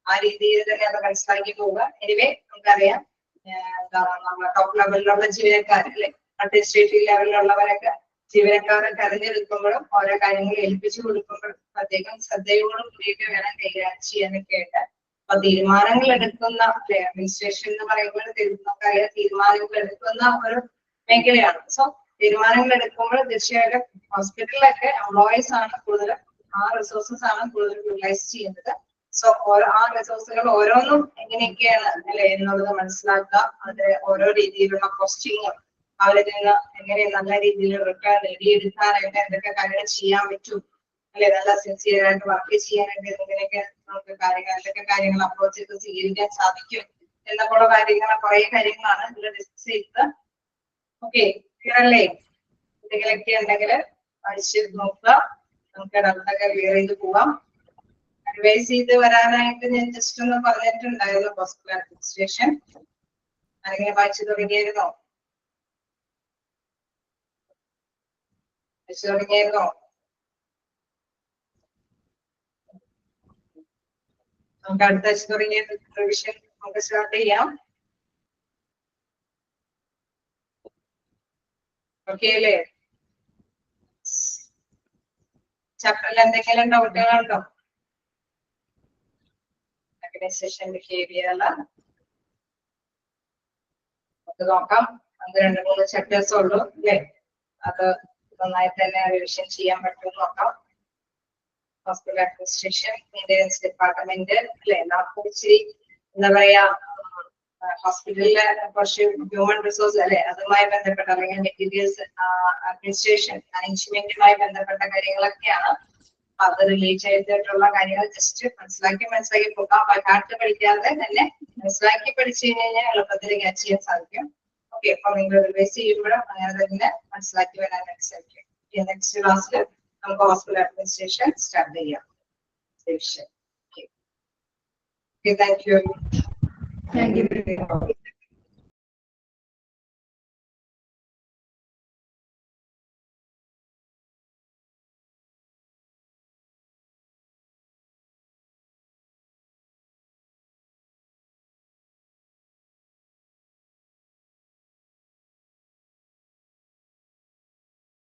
S1: ആ രീതിയിൽ തന്നെ അത് മനസ്സിലാക്കി പോവുക. എനിവേ നമുക്കറിയാം എന്താണ് നമ്മുടെ ടോപ്പ് ലെവലിലുള്ള ജീവനക്കാരല്ലേ അഡ്മിനിസ്ട്രേറ്റീവ് ലെവലിലുള്ളവരൊക്കെ ജീവനക്കാരെ തെരഞ്ഞെടുക്കുമ്പോഴും ഓരോ കാര്യങ്ങൾ ഏൽപ്പിച്ചു കൊടുക്കുമ്പോഴും പ്രത്യേകം ശ്രദ്ധയോടും കൂടിയൊക്കെ വേണം കൈകാര്യം ചെയ്യാനൊക്കെ ആയിട്ട്. അപ്പൊ തീരുമാനങ്ങൾ എടുക്കുന്ന അഡ്മിനിസ്ട്രേഷൻ എന്ന് പറയുമ്പോൾ നമുക്കറിയാം തീരുമാനങ്ങൾ എടുക്കുന്ന ഒരു മേഖലയാണ്. സോ തീരുമാനങ്ങൾ എടുക്കുമ്പോൾ തീർച്ചയായിട്ടും ഹോസ്പിറ്റലിലൊക്കെ എംപ്ലോയീസ് ആണ് കൂടുതലും ആ റിസോഴ്സസ് ആണ് കൂടുതൽ യൂട്ടിലൈസ് ചെയ്യുന്നത്. സോ ആ റിസോഴ്സുകൾ ഓരോന്നും എങ്ങനെയൊക്കെയാണ് അല്ലെ എന്നുള്ളത് മനസ്സിലാക്കുക. അത് ഓരോ രീതിയിലുള്ള പോസ്റ്റിങ്ങും അവരിൽ നിന്ന് എങ്ങനെ നല്ല രീതിയിൽ റിട്ടേൺ നേടിയെടുക്കാനായിട്ട് എന്തൊക്കെ കാര്യങ്ങൾ ചെയ്യാൻ പറ്റും അല്ലെ നല്ല സിൻസിയർ ആയിട്ട് വർക്ക് ചെയ്യാനായിട്ട് എങ്ങനെയൊക്കെ നമുക്ക് കാര്യങ്ങൾ എന്തൊക്കെ കാര്യങ്ങൾ അപ്രോച്ച് ചെയ്ത് സ്വീകരിക്കാൻ സാധിക്കും എന്നൊക്കെയുള്ള കാര്യങ്ങൾ കുറെ കാര്യങ്ങളാണ് ഇതിൽ ഡിസ്കസ് ചെയ്തത്. ഓക്കെ ക്ലിയർ അല്ലേ? എന്തെങ്കിലൊക്കെ ഉണ്ടെങ്കിൽ പഠിച്ച് നോക്കുക. നമുക്ക് ഡൗട്ടൊക്കെ ക്ലിയർ ചെയ്ത് പോവാം. അഡ്വൈസ് ചെയ്ത് വരാനായിട്ട് ഞാൻ ജസ്റ്റ് ഒന്ന് പറഞ്ഞിട്ടുണ്ടായിരുന്നു ഹോസ്പിറ്റൽ അഡ്മിനിസ്ട്രേഷൻ. അങ്ങനെ വായിച്ചു തുടങ്ങിയായിരുന്നോ? വായിച്ചു തുടങ്ങിയായിരുന്നോ? നമുക്ക് അടുത്ത ആഴ്ച തുടങ്ങിയ റിവിഷൻ നമുക്ക് സ്റ്റാർട്ട് ചെയ്യാം. ഓക്കെ അല്ലേ? ചാപ്റ്ററിൽ എന്തെങ്കിലും ഡൗട്ടുകളുണ്ടോ? ഓർഗനൈസേഷൻ ബിഹേവിയർ അത് നോക്കാം. അത് 2-3 ചാപ്റ്റേഴ്സ് ഉള്ളൂ അല്ലേ? അത് നന്നായിട്ട് തന്നെ റിവിഷൻ ചെയ്യാൻ പറ്റുമെന്ന് നോക്കാം. ഹോസ്പിറ്റൽ അഡ്മിനിസ്ട്രേഷൻ, മെയിൻ്റെനൻസ് ഡിപ്പാർട്ട്മെന്റ് അല്ലെ, നമുക്ക് ഇച്ചിരി എന്താ പറയാ ഹോസ്പിറ്റലിലെ കുറച്ച് ഹ്യൂമൻ റിസോഴ്സ് അല്ലെ, അതുമായി ബന്ധപ്പെട്ട അല്ലെങ്കിൽ മെറ്റീരിയൽസ് അഡ്മിനിസ്ട്രേഷൻ മാനേജ്മെന്റുമായി ബന്ധപ്പെട്ട കാര്യങ്ങളൊക്കെയാണ്. അത് റിലേറ്റ് ചെയ്തിട്ടുള്ള കാര്യങ്ങൾ ജസ്റ്റ് മനസ്സിലാക്കി പോകാം. ബൈഹാർട്ട് പഠിക്കാതെ തന്നെ മനസ്സിലാക്കി പഠിച്ചു കഴിഞ്ഞാൽ എളുപ്പത്തിൽ ക്യാച്ച് ചെയ്യാൻ സാധിക്കും. ഓക്കെ, അപ്പൊ നിങ്ങൾ റിവൈസ് ചെയ്യുമ്പോഴും അങ്ങനെ തന്നെ മനസ്സിലാക്കി വരാനായിട്ട് സാധിക്കും. നെക്സ്റ്റ് ക്ലാസ്സിൽ നമുക്ക് ഹോസ്പിറ്റൽ അഡ്മിനിസ്ട്രേഷൻ സ്റ്റാർട്ട് ചെയ്യാം. Okay, thank you.
S2: Thank you.